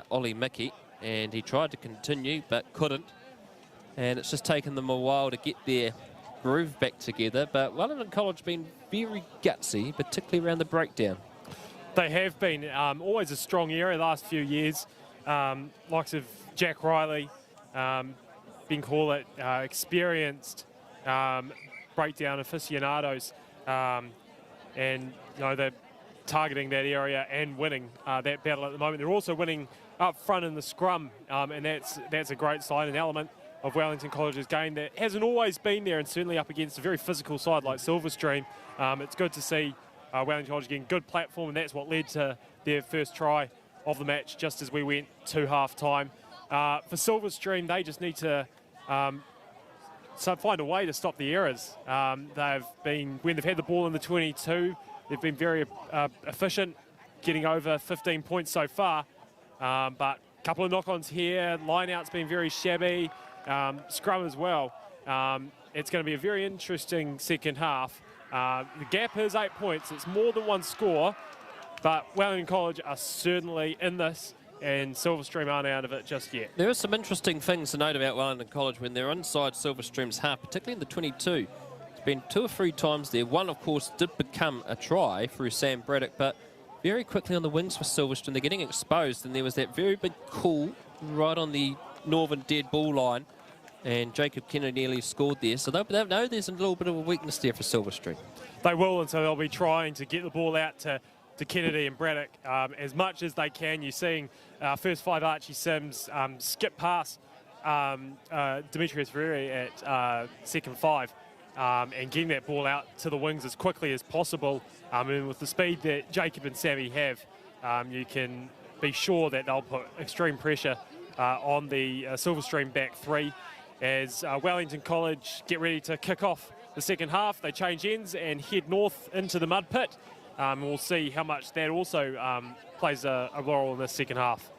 Ollie Mickey, and he tried to continue but couldn't. And it's just taken them a while to get their groove back together. But Wellington College been very gutsy, particularly around the breakdown. They have been always a strong area the last few years. Likes of Jack Riley, being called it experienced breakdown aficionados, and you know they're targeting that area and winning that battle at the moment. They're also winning up front in the scrum, and that's a great sign, an element of Wellington College's game that hasn't always been there, and certainly up against a very physical side like Silverstream. It's good to see Wellington College getting good platform, and that's what led to their first try of the match just as we went to half-time. For Silverstream, they just need to find a way to stop the errors. They've been, when they've had the ball in the 22, they've been very efficient, getting over 15 points so far. But a couple of knock-ons here, line-out's been very shabby, scrum as well. It's going to be a very interesting second half. The gap is 8 points. It's more than one score, but Wellington College are certainly in this, and Silverstream aren't out of it just yet. There are some interesting things to note about Wellington College when they're inside Silverstream's half, particularly in the 22. been 2 or 3 times there. One, of course, did become a try through Sam Braddock, but very quickly on the wings for Silverstream. They're getting exposed, and there was that very big call right on the northern dead ball line, and Jacob Kennedy nearly scored there. So they'll know there's a little bit of a weakness there for Silverstream. They will, and so they'll be trying to get the ball out to Kennedy and Braddock as much as they can. You're seeing first 5 Archie Sims skip past Demetrius Ferreri at second 5 and getting that ball out to the wings as quickly as possible. And with the speed that Jacob and Sammy have, you can be sure that they'll put extreme pressure on the Silverstream back 3 as Wellington College get ready to kick off the second half. They change ends and head north into the mud pit. We'll see how much that also plays a role in the second half.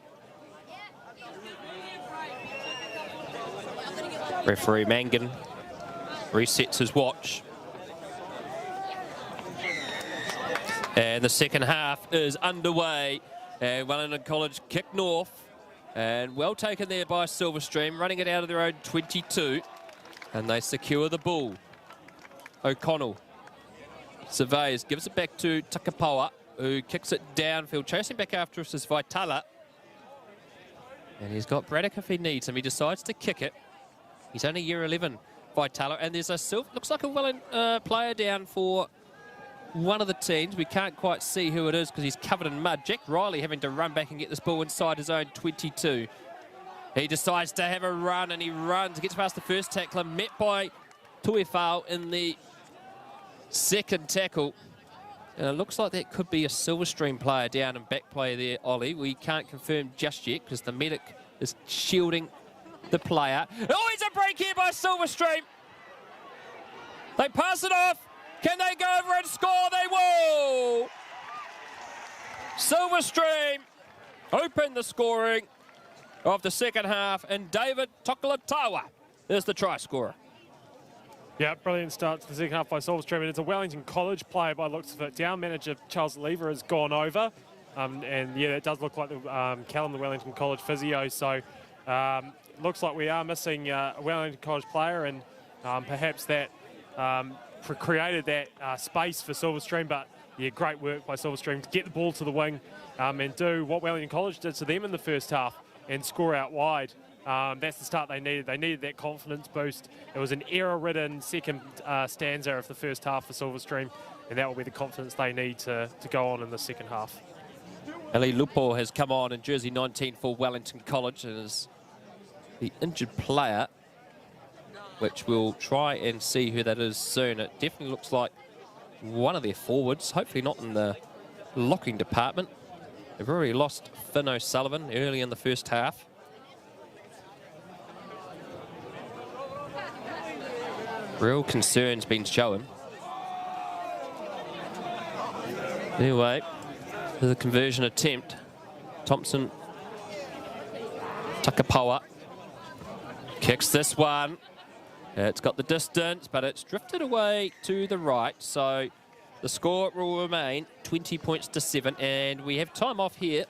Referee Mangan resets his watch. And the second half is underway. And Wellington College kick north. And well taken there by Silverstream, running it out of their own 22. And they secure the ball. O'Connell surveys, gives it back to Takapawa, who kicks it downfield. Chasing back after us is Vaitala. And he's got Braddock if he needs him. He decides to kick it. He's only year 11, Vaitala. And there's a looks like a Wellington player down for one of the teams. We can't quite see who it is because he's covered in mud. Jack Riley having to run back and get this ball inside his own 22. He decides to have a run, and he runs, gets past the first tackler, met by Tuifao in the second tackle. And it looks like that could be a Silverstream player down and back player there, Ollie. We can't confirm just yet because the medic is shielding the player. Oh, it's a break here by Silverstream. They pass it off. Can they go over and score? They will. Silverstream open the scoring of the second half, and David Tokolatawa is the try scorer. Yeah, brilliant start to the second half by Silverstream, and it's a Wellington College player by looks of it. Down manager Charles Lever has gone over, and yeah, it does look like Callum, the Wellington College physio. So looks like we are missing a Wellington College player, and perhaps that created that space for Silverstream. But yeah, great work by Silverstream to get the ball to the wing and do what Wellington College did to them in the first half and score out wide. That's the start they needed. They needed that confidence boost. It was an error-ridden second stanza of the first half for Silverstream, and that will be the confidence they need to go on in the second half. Ali Lupo has come on in jersey 19 for Wellington College and is the injured player, which we'll try and see who that is soon. It definitely looks like one of their forwards, hopefully not in the locking department. They've already lost Finn O'Sullivan early in the first half. Real concern's been shown. Anyway, there's a conversion attempt. Thompson, Takapawa kicks this one. It's got the distance, but it's drifted away to the right. So the score will remain 20 points to 7, and we have time off here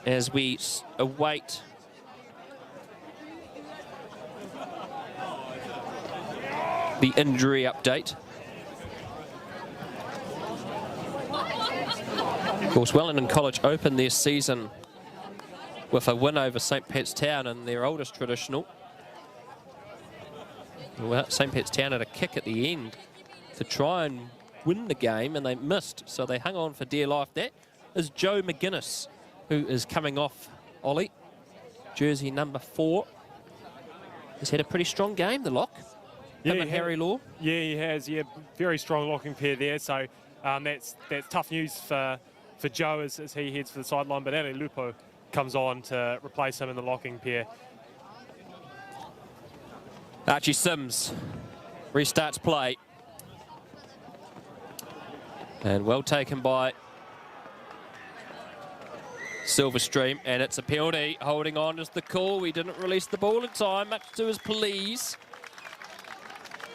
as we await the injury update. Of course, Wellington College opened their season with a win over St. Pat's Town in their oldest traditional. Well, St. Pat's Town had a kick at the end to try and win the game, and they missed, so they hung on for dear life. That is Joe McGuinness, who is coming off, Ollie. Jersey number 4. He's had a pretty strong game, the lock. Yeah, Harry Law. Yeah, he has. Yeah, very strong locking pair there. So that's tough news for Joe as he heads for the sideline. But Ali Lupo comes on to replace him in the locking pair. Archie Sims restarts play. And well taken by Silverstream, and it's a penalty. Holding on is the call. We didn't release the ball in time, much to his please.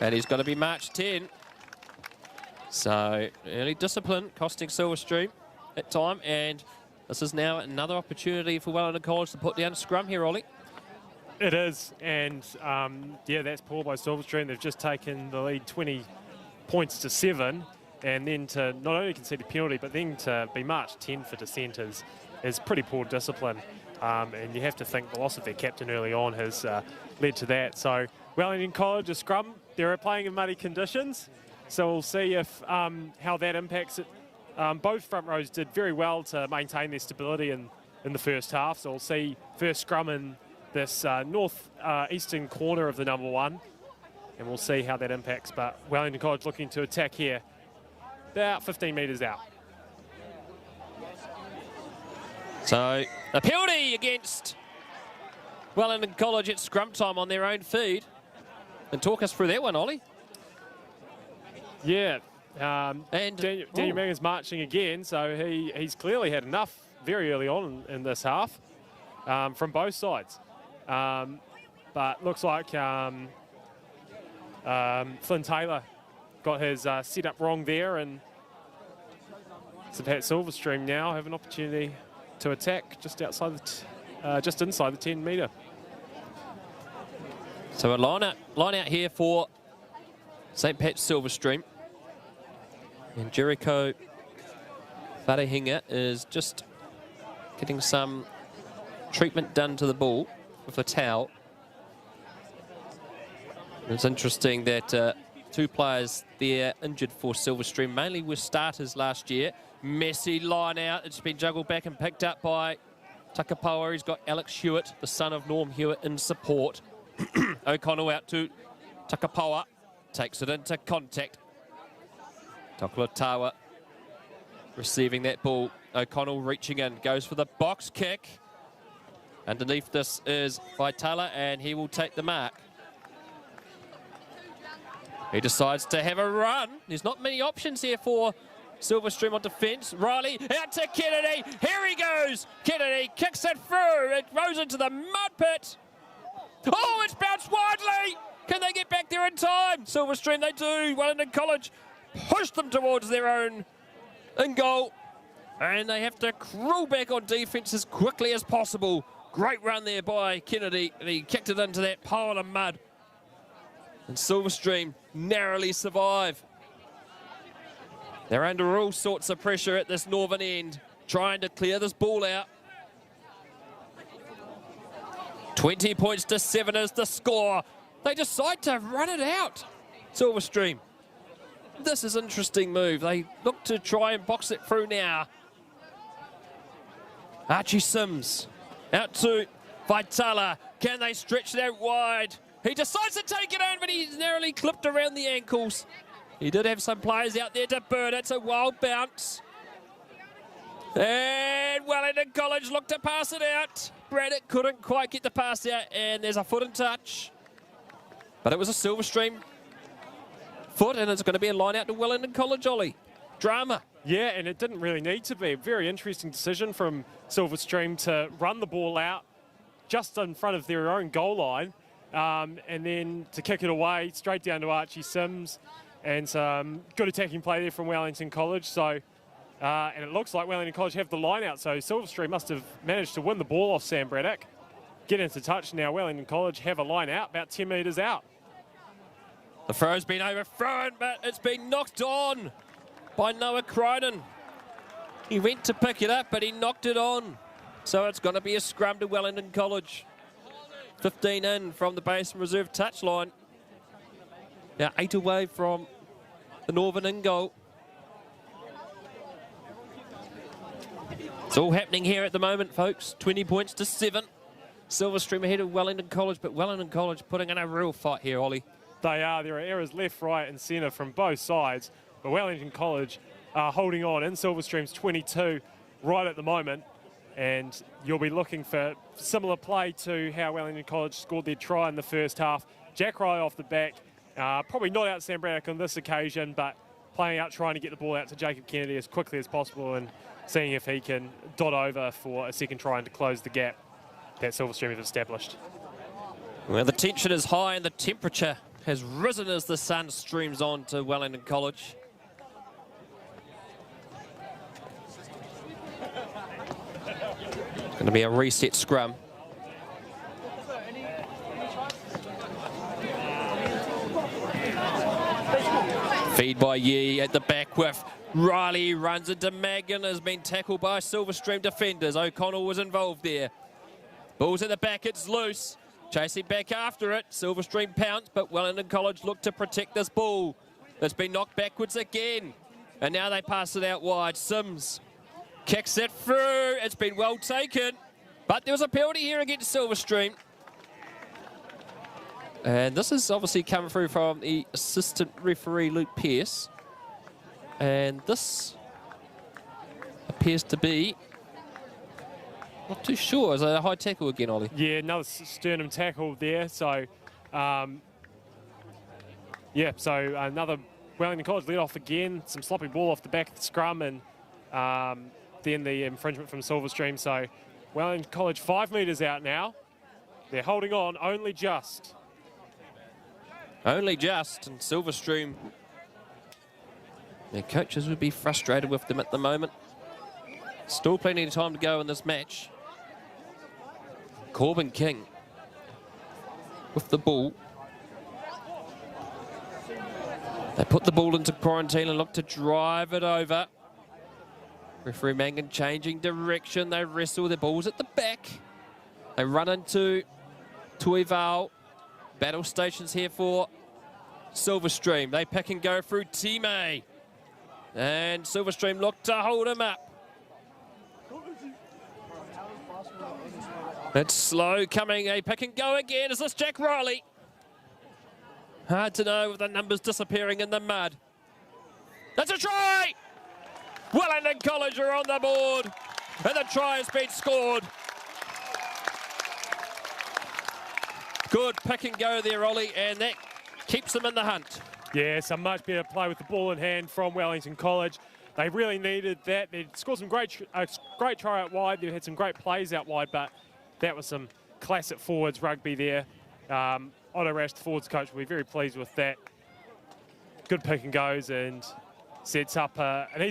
And he's got to be marched 10. So early discipline costing Silverstream at time, and this is now another opportunity for Wellington College to put down a scrum here, Ollie. It is, and yeah, that's poor by Silverstream. They've just taken the lead 20 points to 7, and then to not only concede a penalty, but then to be marked 10 for dissent is pretty poor discipline. And you have to think the loss of their captain early on has led to that. So Wellington College, a scrum, they're playing in muddy conditions, so we'll see if how that impacts it. Both front rows did very well to maintain their stability in the first half, so we'll see first scrum in this north-eastern corner of the number 1, and we'll see how that impacts. But Wellington College looking to attack here, about 15 metres out. So a penalty against Wellington College at scrum time on their own feed. And talk us through that one, Ollie. Yeah, and Daniel Mangan's marching again, so he's clearly had enough very early on in this half from both sides. But looks like Flynn Taylor got his setup wrong there, and so Pat Silverstream now have an opportunity to attack just outside just inside the 10 metre. So a line out here for St. Pat's Silverstream. And Jericho Wharehinga is just getting some treatment done to the ball with a towel. It's interesting that 2 players there injured for Silverstream, mainly were starters last year. Messy line out. It's been juggled back and picked up by Takapawa. He's got Alex Hewitt, the son of Norm Hewitt, in support. O'Connell out to Takapawa. Takes it into contact. Tokulatawa receiving that ball. O'Connell reaching in. Goes for the box kick. Underneath this is Vitala, and he will take the mark. He decides to have a run. There's not many options here for Silverstream on defence. Riley out to Kennedy. Here he goes. Kennedy kicks it through. It goes into the mud pit. Oh, it's bounced widely. Can they get back there in time? Silverstream, they do. Wellington College push them towards their own in goal. And they have to crawl back on defence as quickly as possible. Great run there by Kennedy. And he kicked it into that pile of mud. And Silverstream narrowly survive. They're under all sorts of pressure at this northern end, trying to clear this ball out. 20 points to 7 is the score. They decide to run it out, Silverstream. This is an interesting move. They look to try and box it through now. Archie Sims out to Vitala. Can they stretch that wide? He decides to take it in, but he's narrowly clipped around the ankles. He did have some players out there to burn it. It's a wild bounce. And Wellington College looked to pass it out. Braddock couldn't quite get the pass out, and there's a foot and touch. But it was a Silverstream foot, and it's going to be a line out to Wellington College, Ollie. Drama. Yeah, and it didn't really need to be. A very interesting decision from Silverstream to run the ball out just in front of their own goal line, and then to kick it away straight down to Archie Sims. And some good attacking play there from Wellington College. So, and it looks like Wellington College have the line out. So Silverstream must have managed to win the ball off Sam Braddock. Get into touch now. Wellington College have a line out, about 10 metres out. The throw's been overthrown, but it's been knocked on by Noah Crichton. He went to pick it up, but he knocked it on. So it's going to be a scrum to Wellington College. 15 in from the base and reserve touchline. Now 8 away from the northern end goal. It's all happening here at the moment, folks. 20 points to 7. Silverstream ahead of Wellington College, but Wellington College putting in a real fight here, Ollie. They are. There are errors left, right and centre from both sides. But Wellington College are holding on in Silverstream's 22 right at the moment. And you'll be looking for similar play to how Wellington College scored their try in the first half. Jack Riley off the back. Probably not out Sam Braddock on this occasion, but playing out, trying to get the ball out to Jacob Kennedy as quickly as possible and seeing if he can dot over for a second try and to close the gap that Silverstream have established. Well, the tension is high and the temperature has risen as the sun streams on to Wellington College. It's going to be a reset scrum. Feed by Yee at the back with Riley, runs into Maggan, has been tackled by Silverstream defenders. O'Connell was involved there. Ball's at the back, it's loose. Chasing back after it, Silverstream pounced, but Wellington College looked to protect this ball. It's been knocked backwards again. And now they pass it out wide. Sims kicks it through. It's been well taken. But there was a penalty here against Silverstream. And this is obviously coming through from the assistant referee, Luke Pearce. And this appears to be, not too sure, is it a high tackle again, Ollie? Yeah, another sternum tackle there. So, so another Wellington College lead off again. Some sloppy ball off the back of the scrum, and then the infringement from Silverstream. So Wellington College 5 metres out now. They're holding on only just. Only just, and Silverstream, their coaches would be frustrated with them at the moment. Still plenty of time to go in this match. Corbin King with the ball. They put the ball into quarantine and look to drive it over. Referee Mangan changing direction. They wrestle. The ball's at the back. They run into Tuival. Battle stations here for Silverstream. They pick and go through Time. And Silverstream look to hold him up. It's slow coming. A pick and go again. Is this Jack Riley? Hard to know with the numbers disappearing in the mud. That's a try! Wellington College are on the board. And the try has been scored. Good pick and go there, Ollie, and that keeps them in the hunt. Yeah, some much better play with the ball in hand from Wellington College. They really needed that. They scored some great try out wide. They had some great plays out wide, but that was some classic forwards rugby there. Otto Rash, the forwards coach, will be very pleased with that. Good pick and goes, and sets up an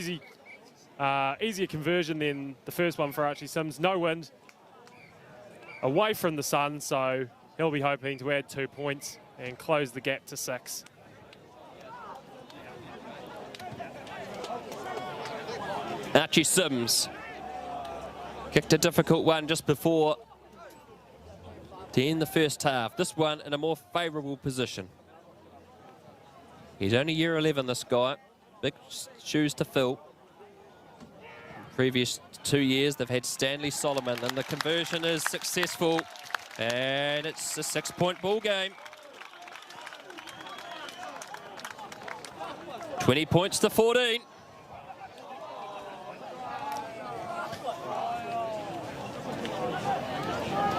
easier conversion than the first one for Archie Sims. No wind, away from the sun, so he'll be hoping to add 2 points and close the gap to 6. Archie Sims kicked a difficult one just before to end the first half. This one in a more favourable position. He's only year 11, this guy. Big shoes to fill. Previous 2 years, they've had Stanley Solomon, and the conversion is successful. And it's a 6-point ball game. 20 points to 14.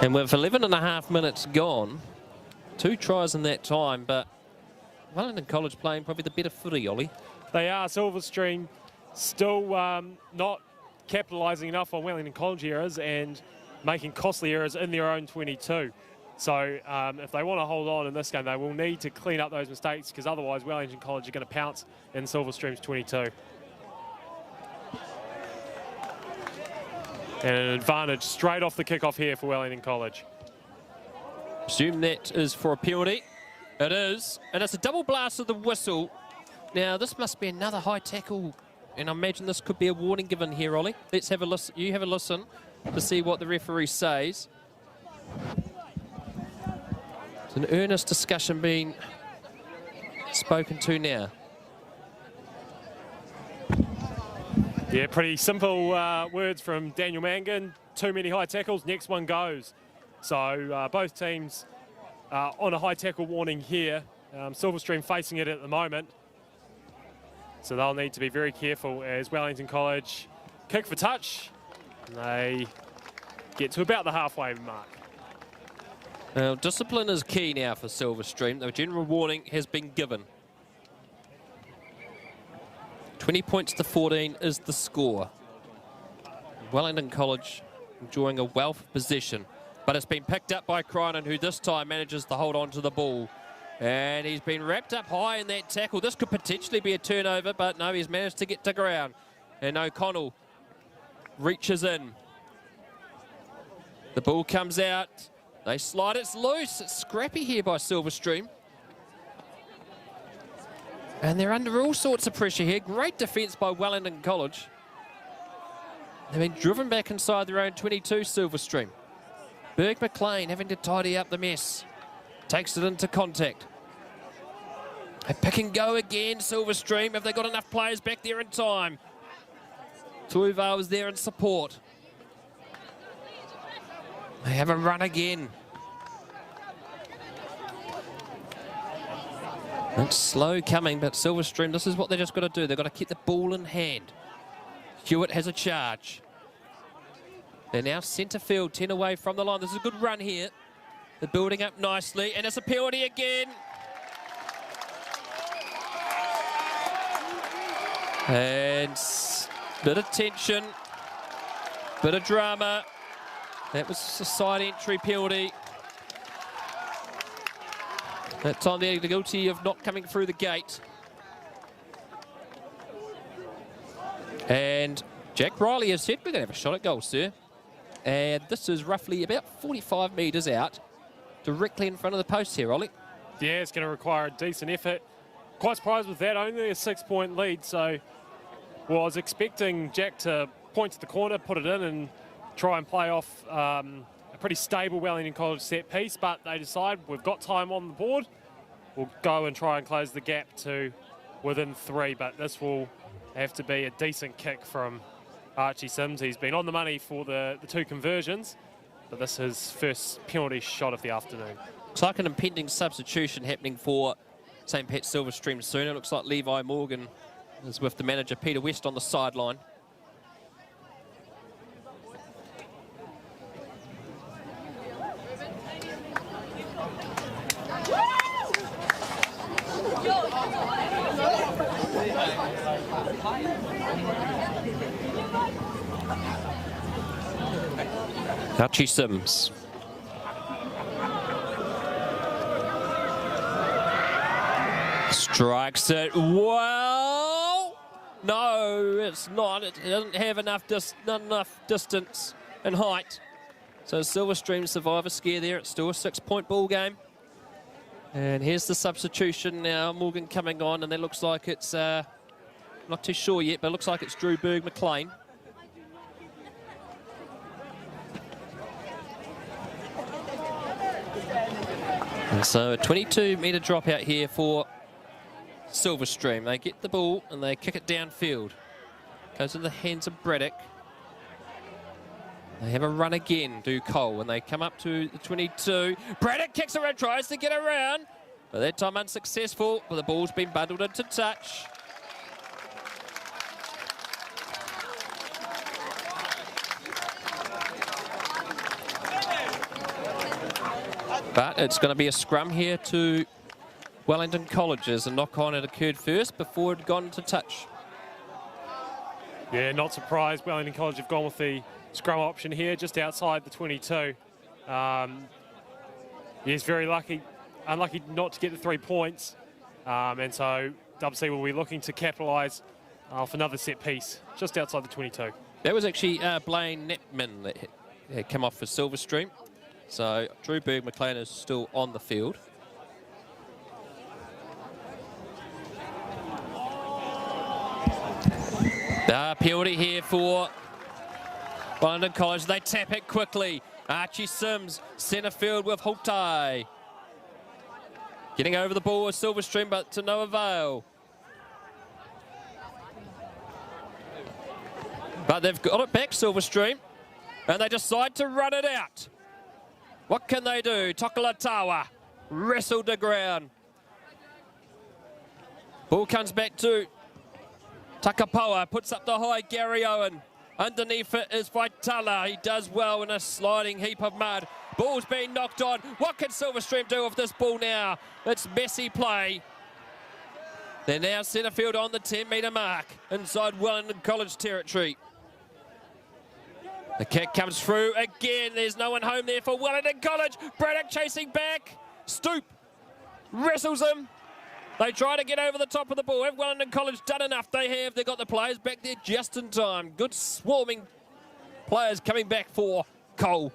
And with 11.5 minutes gone, 2 tries in that time, but Wellington College playing probably the better footy, Ollie. They are. Silverstream still not capitalising enough on Wellington College errors and making costly errors in their own 22. So if they want to hold on in this game, they will need to clean up those mistakes, because otherwise Wellington College are going to pounce in Silverstream's 22. And an advantage straight off the kickoff here for Wellington College. Assume that is for a penalty. It is. And it's a double blast of the whistle. Now, this must be another high tackle. And I imagine this could be a warning given here, Ollie. Let's have a listen. You have a listen to see what the referee says. It's an earnest discussion being spoken to now. Yeah, pretty simple words from Daniel Mangan. Too many high tackles, next one goes. So both teams on a high tackle warning here. Silverstream facing it at the moment. So they'll need to be very careful as Wellington College kick for touch. And they get to about the halfway mark. Now, discipline is key now for Silverstream. The general warning has been given. 20 points to 14 is the score. Wellington College enjoying a wealth of possession, but it's been picked up by Cronin, who this time manages to hold on to the ball. And he's been wrapped up high in that tackle. This could potentially be a turnover, but no, he's managed to get to ground. And O'Connell reaches in. The ball comes out. They slide, it's loose. It's scrappy here by Silverstream. And they're under all sorts of pressure here. Great defence by Wellington College. They've been driven back inside their own 22, Silverstream. Berg McLean having to tidy up the mess. Takes it into contact. A pick and go again, Silverstream. Have they got enough players back there in time? Tuiva was there in support. They have a run again. It's slow coming, but Silverstream, this is what they've just got to do. They've got to keep the ball in hand. Hewitt has a charge. They're now centre field, 10 away from the line. This is a good run here. They're building up nicely, and it's a penalty again. And bit of tension, bit of drama. That was a side entry penalty. That time they're guilty of not coming through the gate. And Jack Riley has said, we're going to have a shot at goal, sir. And this is roughly about 45 metres out, directly in front of the post here, Ollie. Yeah, it's going to require a decent effort. Quite surprised with that, only a 6-point lead. So, well, I was expecting Jack to point to the corner, put it in and try and play off a pretty stable Wellington College set piece, but they decide we've got time on the board. We'll go and try and close the gap to within 3, but this will have to be a decent kick from Archie Sims. He's been on the money for the 2 conversions, but this is his first penalty shot of the afternoon. Looks like an impending substitution happening for St. Pat's Silverstream soon. It looks like Levi Morgan is with the manager Peter West on the sideline. Archie Sims. Strikes it well. No, it's not. It doesn't have not enough distance and height. So Silverstream survive a scare there. It's still a 6-point ball game. And here's the substitution now. Morgan coming on, and it looks like it's not too sure yet, but it looks like it's Drew Berg McLean. And so a 22-metre dropout here for Silverstream. They get the ball and they kick it downfield. Goes in the hands of Braddock. They have a run again, do Cole, and they come up to the 22. Braddock kicks around, tries to get around, but that time unsuccessful, but the ball's been bundled into touch. But it's going to be a scrum here to Wellington College as a knock-on had occurred first before it had gone to touch. Yeah, not surprised. Wellington College have gone with the scrum option here, just outside the 22. He's very unlucky not to get the 3 points. And so WC will be looking to capitalise off another set piece, just outside the 22. That was actually Blaine Nepman that had come off for Silverstream. So Drew Berg McLean is still on the field. Penalty here for Wellington College. They tap it quickly. Archie Sims, centre field with Hultai. Getting over the ball with Silverstream, but to no avail. But they've got it back, Silverstream, and they decide to run it out. What can they do? Tokolatawa wrestled the ground. Ball comes back to Takapoa, puts up the high Gary Owen. Underneath it is Vitala. He does well in a sliding heap of mud. Ball's been knocked on. What can Silverstream do with this ball now? It's messy play. They're now centre field on the 10-metre mark inside Wellington College territory. The kick comes through again. There's no one home there for Wellington College. Braddock chasing back. Stoop wrestles him. They try to get over the top of the ball. Have Wellington College done enough? They have. They've got the players back there just in time. Good swarming players coming back for Cole.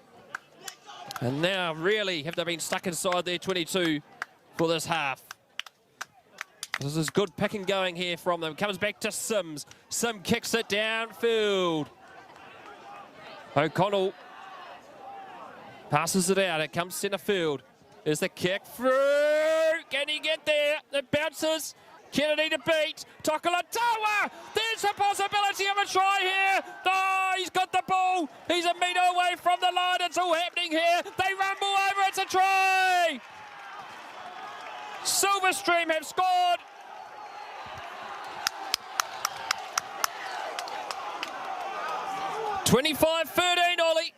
And now really have they been stuck inside their 22 for this half. This is good picking going here from them. Comes back to Sims. Sim kicks it downfield. O'Connell passes it out. It comes centre field. There's the kick through. Can he get there? It bounces. Kennedy to beat. Tokolatawa. There's a possibility of a try here. Oh, he's got the ball. He's a metre away from the line. It's all happening here. They rumble over. It's a try. Silverstream have scored. (25-13), Ollie.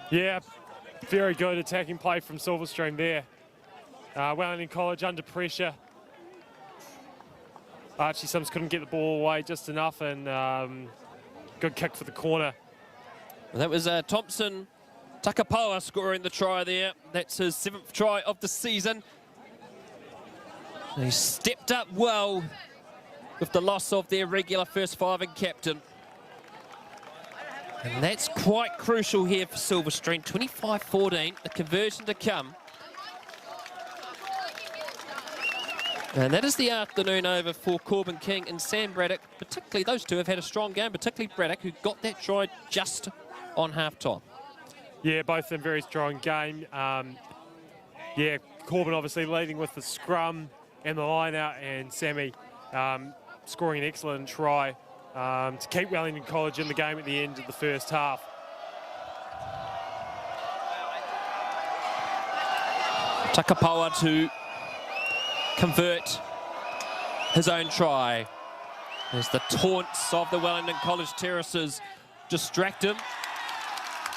Yeah, very good attacking play from Silverstream there. Wellington College under pressure. Archie Sims couldn't get the ball away just enough, and good kick for the corner. Well, that was Thompson Takapoa scoring the try there. That's his 7th try of the season. He stepped up well with the loss of their regular first 5 and captain. And that's quite crucial here for Silverstream. 25-14, the conversion to come. And that is the afternoon over for Corbin King and Sam Braddock. Particularly, those two have had a strong game, particularly Braddock, who got that try just on half-time. Yeah, both of them very strong game. Yeah, Corbin obviously leading with the scrum and the line-out, and Sammy scoring an excellent try to keep Wellington College in the game at the end of the first half. Takapoa to convert his own try as the taunts of the Wellington College terraces distract him,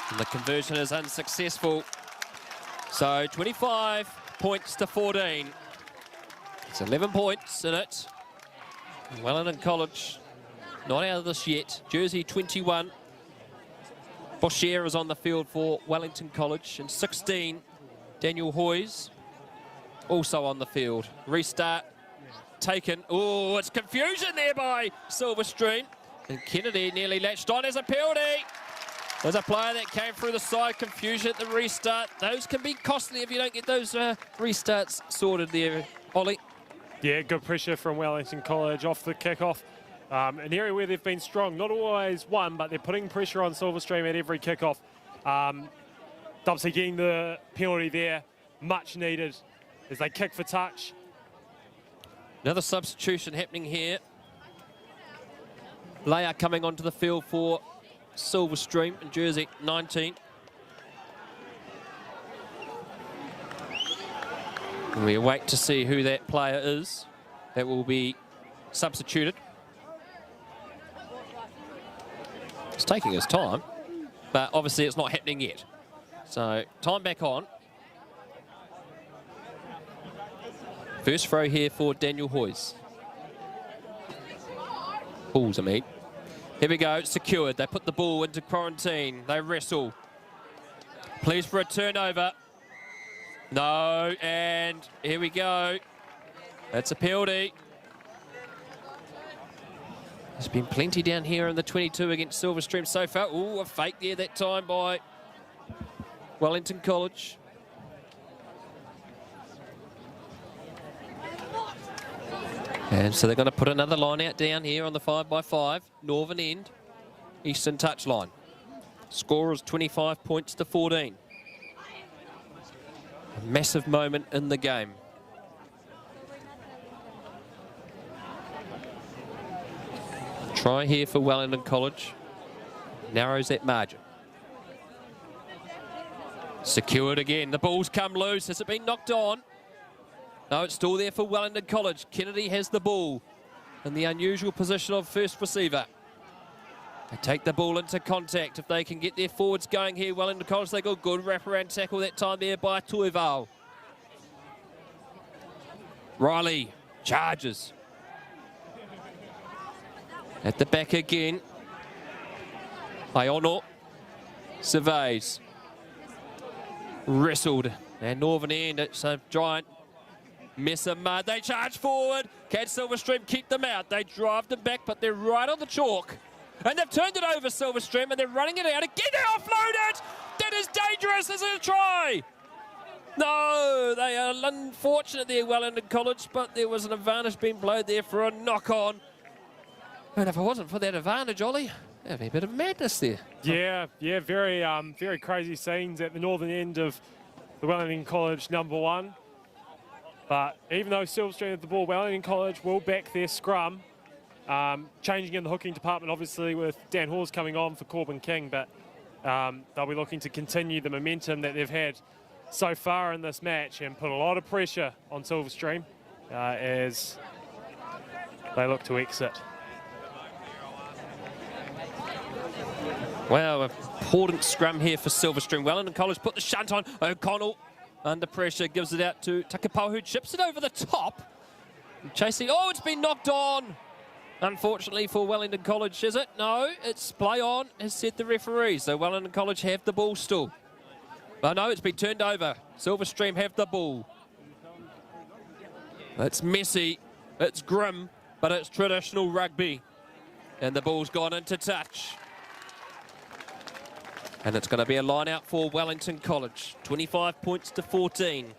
and the conversion is unsuccessful. So 25 points to 14. It's 11 points in it. Wellington College not out of this yet. Jersey 21. Boschier is on the field for Wellington College, and 16, Daniel Hoyes, also on the field. Restart taken. Oh, it's confusion there by Silverstream. And Kennedy nearly latched on as a penalty. There's a player that came through the side. Confusion at the restart. Those can be costly if you don't get those restarts sorted there, Ollie. Yeah, good pressure from Wellington College off the kickoff. An area where they've been strong. Not always won, but they're putting pressure on Silverstream at every kickoff. Dubsy getting the penalty there. Much needed as they kick for touch. Another substitution happening here. Leia coming onto the field for Silverstream in jersey 19. And we wait to see who that player is that will be substituted. It's taking his time, but obviously it's not happening yet. So time back on. First throw here for Daniel Hoyes. Balls, I mean. Here we go, secured. They put the ball into quarantine. They wrestle. Please for a turnover. No, and here we go. That's a penalty. There's been plenty down here in the 22 against Silverstream so far. Ooh, a fake there that time by Wellington College. And so they're going to put another line out down here on the 5x5, northern end, eastern touchline. Score is 25 points to 14. A massive moment in the game. Try here for Wellington College. Narrows that margin. Secured again. The ball's come loose. Has it been knocked on? No, it's still there for Wellington College. Kennedy has the ball in the unusual position of first receiver. They take the ball into contact. If they can get their forwards going here, Wellington College, they got good wraparound tackle that time there by Tuival. Riley charges. At the back again. Iono surveys. Wrestled. And northern end, it's a giant mess of mud. They charge forward. Can Silverstream keep them out? They drive them back, but they're right on the chalk. And they've turned it over, Silverstream, and they're running it out. Again, they offload it! That is dangerous. This is a try. No, they are unfortunate there, Wellington College, but there was an advantage being blown there for a knock-on. And if it wasn't for that advantage, Ollie, there'd be a bit of madness there. Yeah, very crazy scenes at the northern end of the Wellington College #1. But even though Silverstream had the ball, Wellington College will back their scrum. Changing in the hooking department, obviously, with Dan Hawes coming on for Corbin King, but they'll be looking to continue the momentum that they've had so far in this match and put a lot of pressure on Silverstream as they look to exit. Wow, important scrum here for Silverstream. Wellington College put the shunt on. O'Connell under pressure gives it out to Takapau, who chips it over the top. Chasing, oh, it's been knocked on. Unfortunately for Wellington College, is it? No, it's play on, has said the referee. So Wellington College have the ball still. But no, it's been turned over. Silverstream have the ball. It's messy, it's grim, but it's traditional rugby. And the ball's gone into touch. And it's going to be a line out for Wellington College. 25 points to 14.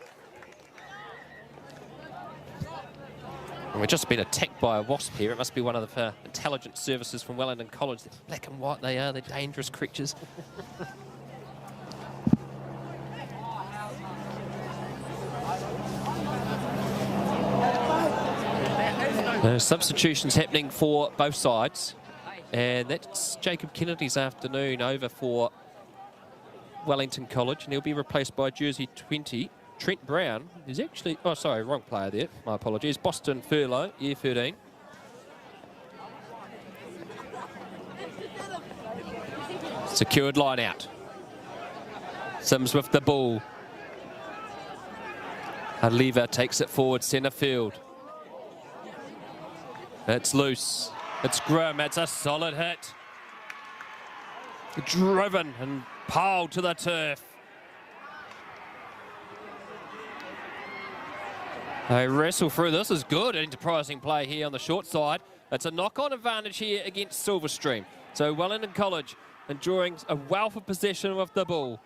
And we've just been attacked by a wasp here. It must be one of the intelligence services from Wellington College. They're black and white, they are. They're dangerous creatures. Substitutions happening for both sides. And that's Jacob Kennedy's afternoon over for Wellington College, and he'll be replaced by jersey 20, Trent Brown, who's actually, oh sorry, wrong player there, my apologies, Boston Furlow, year 13. Secured line out. Sims with the ball. Aliva takes it forward, centre field. It's loose. It's grim. It's a solid hit. Driven and piled to the turf. They wrestle through. This is good. Enterprising play here on the short side. It's a knock-on advantage here against Silverstream. So Wellington College enjoying a wealth of possession with the ball.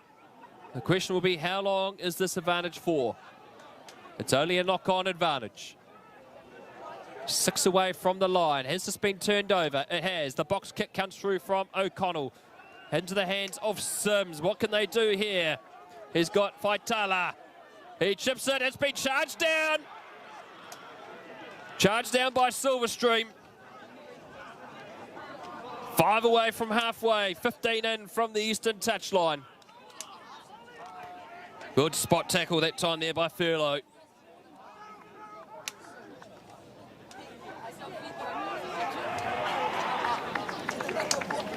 The question will be, how long is this advantage for? It's only a knock-on advantage. 6 away from the line. Has this been turned over? It has. The box kick comes through from O'Connell. Into the hands of Sims. What can they do here? He's got Faitala. He chips it. It's been charged down. Charged down by Silverstream. 5 away from halfway. 15 in from the eastern touchline. Good spot tackle that time there by Furlow.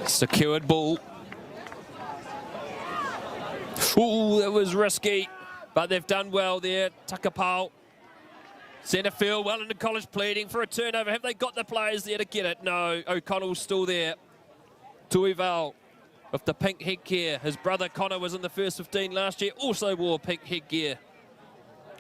Secured ball. Ooh, that was risky, but they've done well there. Takapau. Centre field, Wellington College pleading for a turnover. Have they got the players there to get it? No, O'Connell's still there. Tuival with the pink headgear. His brother Connor was in the first 15 last year, also wore pink headgear.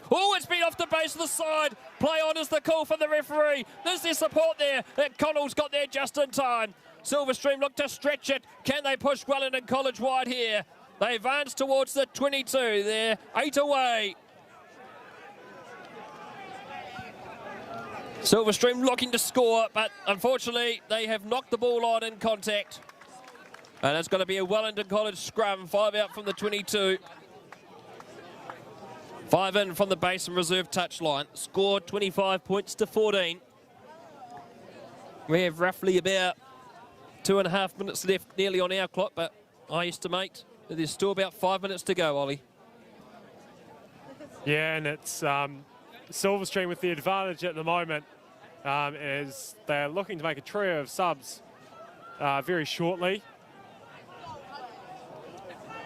Oh, it's been off the base of the side. Play on is the call for the referee. There's their support there. And Connell's got there just in time. Silverstream look to stretch it. Can they push Wellington College wide here? They advance towards the 22. They're 8 away. Silverstream looking to score, but unfortunately they have knocked the ball on in contact. And it's going to be a Wellington College scrum. 5 out from the 22. 5 in from the base and reserve touchline. Scored 25 points to 14. We have roughly about 2.5 minutes left, nearly on our clock, but I estimate that there's still about 5 minutes to go, Ollie. Yeah, and it's Silverstream with the advantage at the moment as they're looking to make a trio of subs very shortly.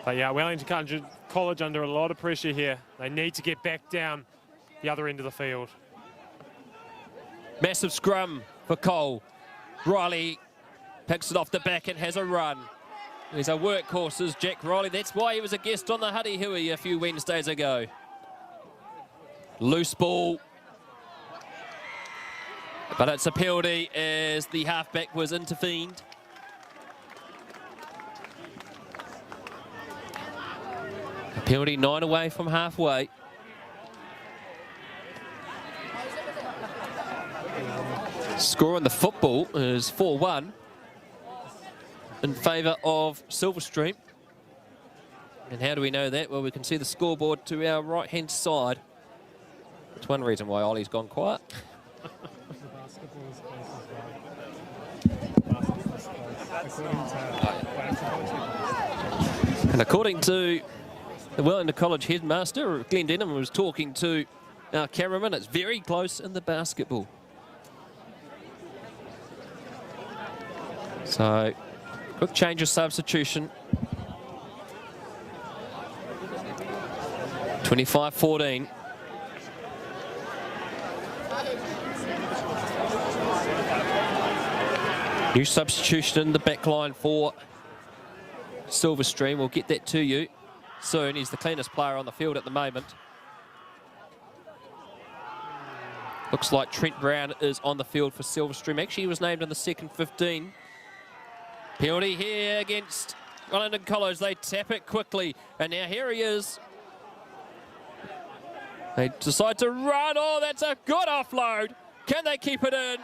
But yeah, Wellington College under a lot of pressure here. They need to get back down the other end of the field. Massive scrum for Cole. Riley picks it off the back and has a run. He's a workhorse, is Jack Riley. That's why he was a guest on the Huddy Hui a few Wednesdays ago. Loose ball. But it's a penalty as the halfback was intervened. A penalty 9 away from halfway. Score on the football is 4-1 in favour of Silverstream. And how do we know that? Well, we can see the scoreboard to our right-hand side. That's one reason why Ollie's gone quiet. And according to the Wellington College headmaster, Glenn Denham, was talking to our cameraman, it's very close in the basketball. So, quick change of substitution. 25-14. New substitution in the back line for Silverstream. We'll get that to you soon. He's the cleanest player on the field at the moment. Looks like Trent Brown is on the field for Silverstream. Actually, he was named in the second 15. Penalty here against Wellington College. They tap it quickly. And now here he is. They decide to run. Oh, that's a good offload. Can they keep it in?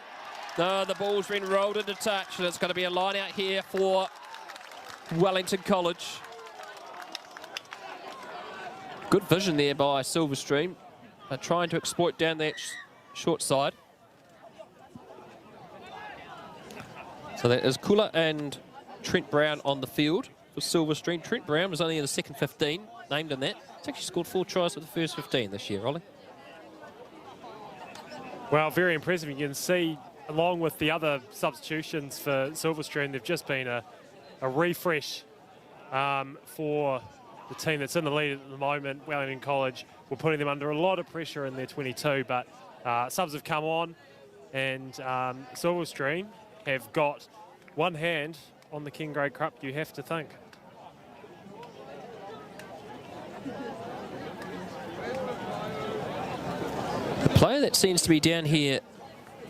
No, the ball's been rolled into touch, and it's going to be a line out here for Wellington College. Good vision there by Silverstream. They're trying to exploit down that short side. So that is Kula and Trent Brown on the field for Silverstream. Trent Brown was only in the second 15, named in that. He's actually scored 4 tries with the first 15 this year, Ollie. Well, very impressive. You can see, along with the other substitutions for Silverstream, they've just been a refresh for the team that's in the lead at the moment, Wellington College. We're putting them under a lot of pressure in their 22, but subs have come on, and Silverstream have got one hand on the King Grey Cup, you have to think. The player that seems to be down here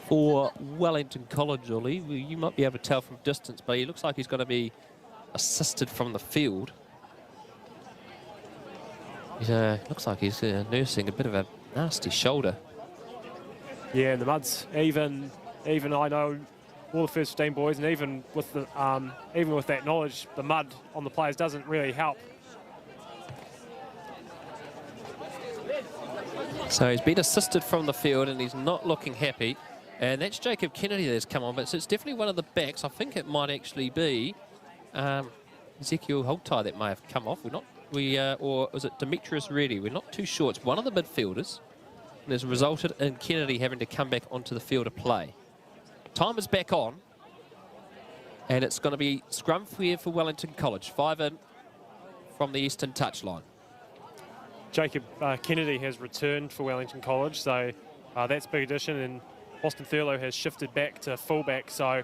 for Wellington College, Ollie, well, you might be able to tell from distance, but he looks like he's going to be assisted from the field. He looks like he's nursing a bit of a nasty shoulder. Yeah, and the mud's even I know all the first 15 boys, and even with that knowledge, the mud on the players doesn't really help. So he's been assisted from the field, and he's not looking happy. And that's Jacob Kennedy that's come on, but it's definitely one of the backs. I think it might actually be Ezekiel Holtai that may have come off. Or was it Demetrius Reddy? We're not too sure. It's one of the midfielders, and has resulted in Kennedy having to come back onto the field to play. Time is back on, and it's going to be scrum here for Wellington College. 5 in from the eastern touchline. Jacob Kennedy has returned for Wellington College, so that's a big addition, and Austin Thurlow has shifted back to fullback, so I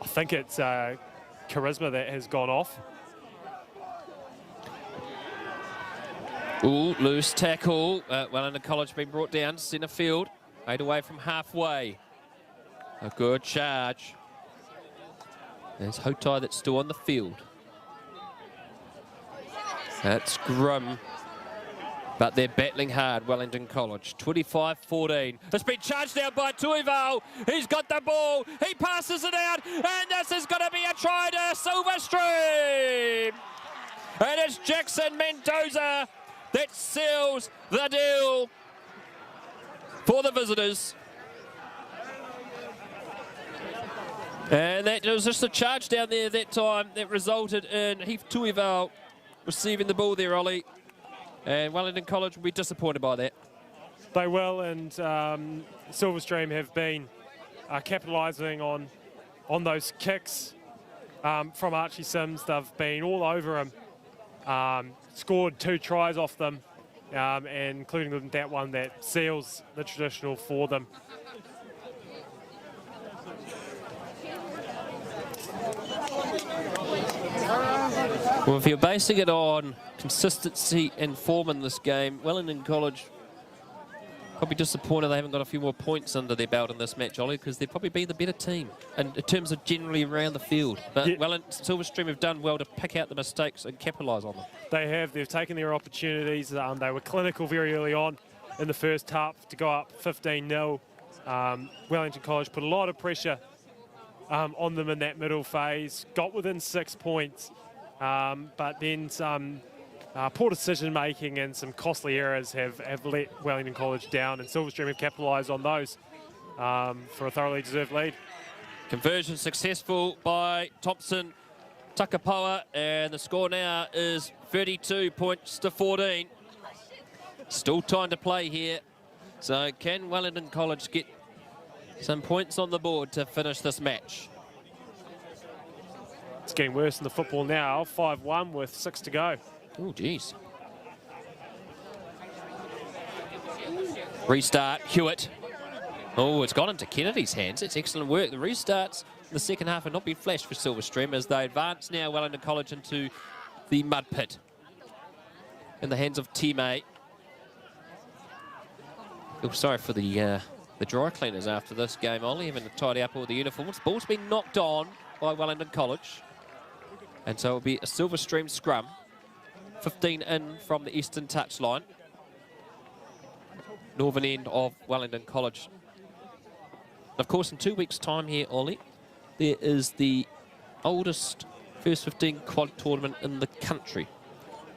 think it's Charisma that has gone off. Ooh, loose tackle. Wellington College being brought down, centre field, 8 away from halfway. A good charge. There's Hotai that's still on the field. That's grim. But they're battling hard, Wellington College. 25-14. It's been charged down by Tuival. He's got the ball. He passes it out. And this is going to be a try to Silverstream. And it's Jackson Mendoza that seals the deal for the visitors. And that was just a charge down there that time that resulted in Heath Tuival receiving the ball there, Ollie. And Wellington College will be disappointed by that. They will, and Silverstream have been capitalising on those kicks from Archie Sims. They've been all over him, scored 2 tries off them, and including that one that seals the traditional for them. Well, if you're basing it on consistency and form in this game, Wellington College probably disappointed they haven't got a few more points under their belt in this match, Ollie, because they've probably been the better team in terms of generally around the field. But yeah. Wellington Silverstream have done well to pick out the mistakes and capitalise on them. They have. They've taken their opportunities. They were clinical very early on in the first half to go up 15-0 Wellington College put a lot of pressure on them in that middle phase, got within 6 points, but then some poor decision making and some costly errors have let Wellington College down, and Silverstream have capitalised on those for a thoroughly deserved lead. Conversion successful by Thompson Takapawa, and the score now is 32 points to 14. Still time to play here. So can Wellington College get some points on the board to finish this match? It's getting worse in the football now. 5-1 with 6 to go. Oh, geez. Restart, Hewitt. Oh, it's gone into Kennedy's hands. It's excellent work. The restarts in the second half have not been flashed for Silverstream as they advance now Wellington College into the mud pit. In the hands of teammate. Oh, sorry for the dry cleaners after this game, Ollie, having to tidy up all the uniforms. Ball's been knocked on by Wellington College. And so it'll be a Silverstream scrum. 15 in from the eastern touchline. Northern end of Wellington College. Of course, in 2 weeks' time here, Ollie, there is the oldest first 15 quad tournament in the country.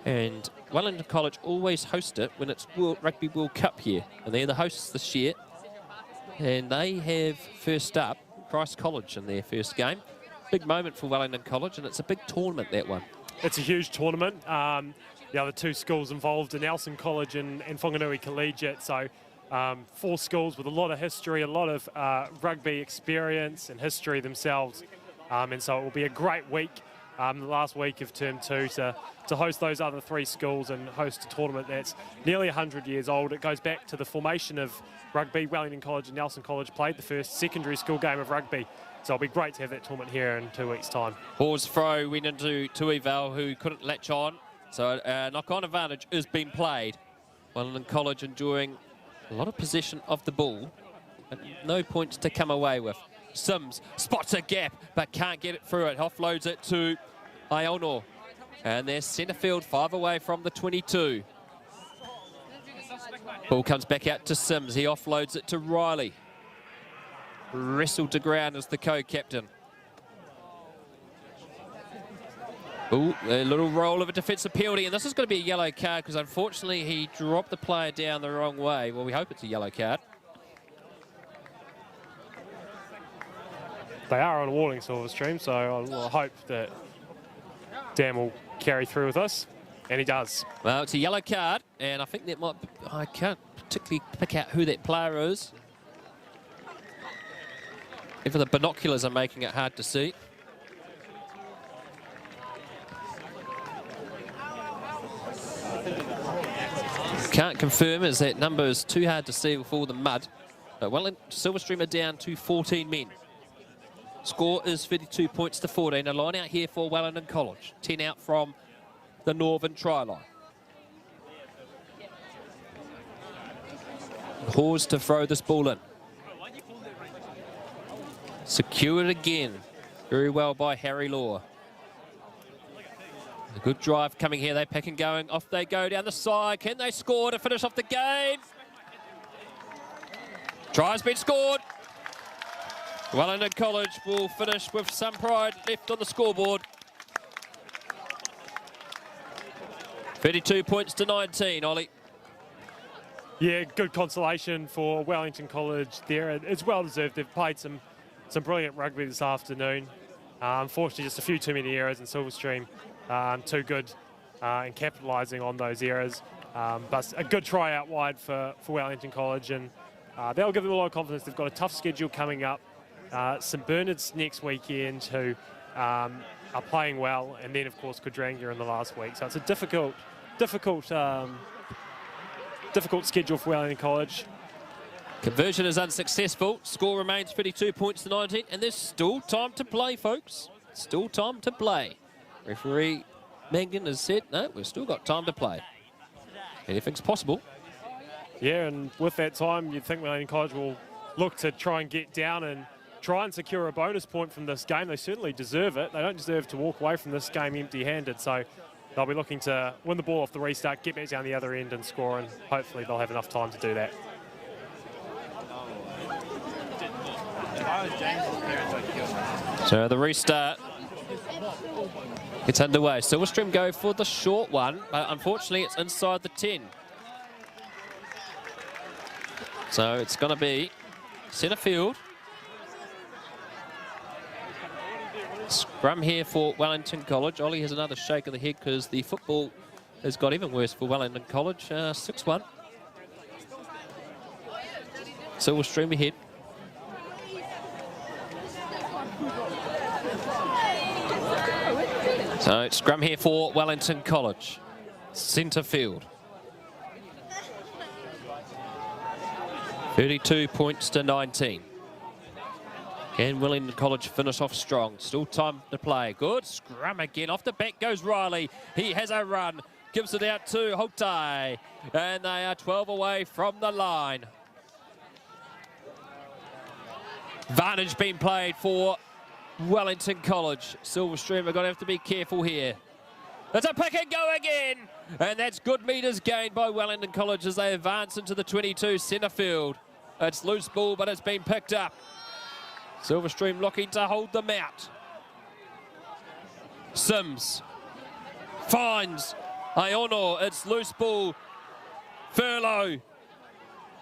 And Wellington College always host it when it's Rugby World Cup year. And they're the hosts this year. And they have first up Christ College in their first game. Big moment for Wellington College, and it's a big tournament, that one. It's a huge tournament. The other two schools involved are Nelson College and Whanganui Collegiate. So 4 schools with a lot of history, a lot of rugby experience and history themselves. And so it will be a great week, the last week of term 2, to host those other 3 schools and host a tournament that's nearly 100 years old. It goes back to the formation of rugby. Wellington College and Nelson College played the first secondary school game of rugby. So it'll be great to have that tournament here in 2 weeks' time. Hawes throw went into Tuival, who couldn't latch on. So knock-on advantage is being played. Wellington College enjoying a lot of possession of the ball, but no points to come away with. Sims spots a gap, but can't get it through it. Offloads it to Iono. And there's centre field, 5 away from the 22. Ball comes back out to Sims. He offloads it to Riley. Wrestled to ground as the co-captain. Ooh, a little roll of a defensive penalty, and this is going to be a yellow card because unfortunately he dropped the player down the wrong way. Well, we hope it's a yellow card. They are on a warning, Silverstream, so I'll hope that Dan will carry through with us, and he does. Well, it's a yellow card, and I think that might... I can't particularly pick out who that player is. Even the binoculars are making it hard to see. Can't confirm as that number is too hard to see with all the mud. But Silverstream are down to 14 men. Score is 32 points to 14. A line out here for Wellington College. 10 out from the northern try line. Hawes to throw this ball in. Secured again. Very well by Harry Law. A good drive coming here. They pick and going. Off they go down the side. Can they score to finish off the game? Try's been scored. Wellington College will finish with some pride left on the scoreboard. 32 points to 19, Ollie. Yeah, good consolation for Wellington College there. It's well deserved. They've played some brilliant rugby this afternoon. Unfortunately, just a few too many errors in Silverstream. Too good in capitalising on those errors. But a good try out wide for Wellington College, and that'll give them a lot of confidence. They've got a tough schedule coming up. St Bernard's next weekend, who are playing well, and then, of course, Quadrangular in the last week. So it's a difficult schedule for Wellington College. Conversion is unsuccessful. Score remains 32 points to 19, and there's still time to play, folks. Still time to play. Referee Mangan has said, no, we've still got time to play. Anything's possible. Yeah, and with that time, you'd think Wellington College will look to try and get down and try and secure a bonus point from this game. They certainly deserve it. They don't deserve to walk away from this game empty-handed. So they'll be looking to win the ball off the restart, get back down the other end and score, and hopefully they'll have enough time to do that. So the restart gets underway. Silverstream go for the short one, but unfortunately it's inside the 10. So it's going to be centre field. Scrum here for Wellington College. Ollie has another shake of the head because the football has got even worse for Wellington College. 6-1. Silverstream ahead. So scrum here for Wellington College. Centre field. 32 points to 19. Can Wellington College finish off strong? Still time to play. Good scrum again. Off the back goes Riley. He has a run. Gives it out to Haka. And they are 12 away from the line. Advantage being played for Wellington College. Silverstream are going to have to be careful here. It's a pick and go again. And that's good metres gained by Wellington College as they advance into the 22 centre field. It's loose ball, but it's been picked up. Silverstream looking to hold them out. Sims finds Iono. It's loose ball. Furlow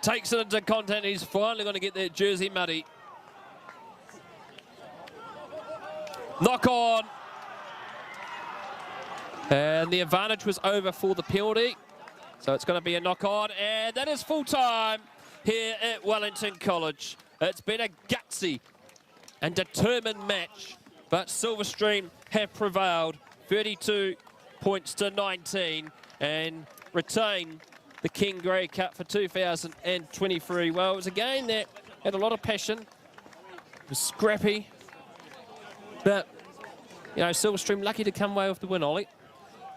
takes it into contact. He's finally going to get that jersey muddy. Knock on. And the advantage was over for the penalty. So it's going to be a knock on. And that is full time here at Wellington College. It's been a gutsy and determined match, but Silverstream have prevailed 32 points to 19 and retain the King Grey Cup for 2023. Well, it was a game that had a lot of passion. It was scrappy, but you know, Silverstream lucky to come away with the win, Ollie.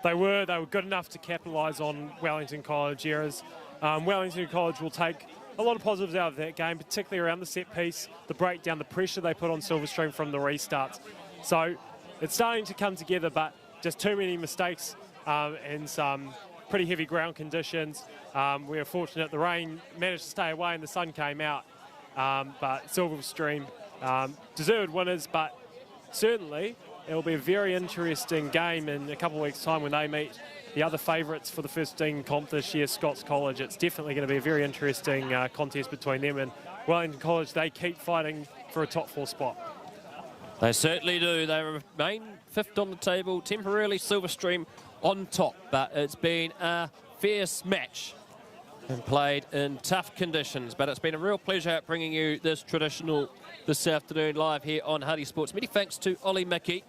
They were good enough to capitalise on Wellington College errors. Wellington College will take a lot of positives out of that game, particularly around the set piece, the breakdown, the pressure they put on Silverstream from the restarts. So it's starting to come together, but just too many mistakes and some pretty heavy ground conditions. We were fortunate the rain managed to stay away and the sun came out. But Silverstream deserved winners, but certainly it'll be a very interesting game in a couple of weeks' time when they meet the other favourites for the first team comp this year, Scots College. It's definitely going to be a very interesting contest between them and Wellington College. They keep fighting for a top 4 spot. They certainly do. They remain 5th on the table, temporarily Silverstream on top, but it's been a fierce match and played in tough conditions. But it's been a real pleasure bringing you this traditional this afternoon live here on Huddy Sports. Many thanks to Ollie Mickey,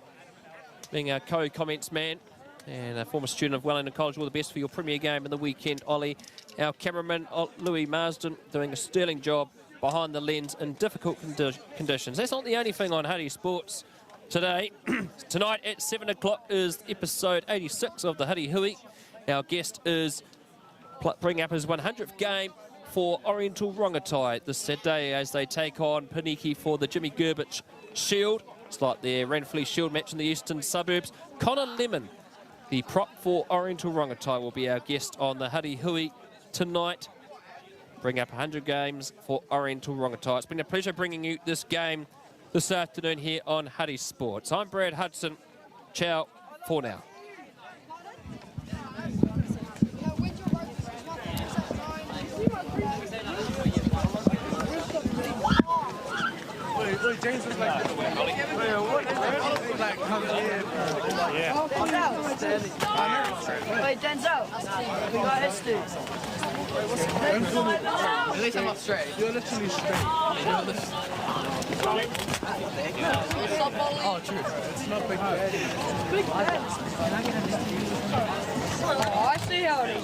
being our co-comments man, and a former student of Wellington College. All the best for your premier game in the weekend, Ollie. Our cameraman, Louis Marsden, doing a sterling job behind the lens in difficult conditions. That's not the only thing on Huddy Sports today. Tonight at 7 o'clock is episode 86 of the Huddy Hui. Our guest is bringing up his 100th game for Oriental Rongotai this Saturday as they take on Paniki for the Jimmy Gerbich Shield. It's like their Renfrey Shield match in the eastern suburbs. Connor Lemon, the prop for Oriental Rongotai, will be our guest on the Huddy Hui tonight. Bring up 100 games for Oriental Rongotai. It's been a pleasure bringing you this game this afternoon here on Huddy Sports. I'm Brad Hudson. Ciao for now. James was like, yeah. Wait, Denzel. We got his dudes. At least I'm not straight. You're literally straight. Oh, true. It's not big head. Big head. Oh, I see how it is.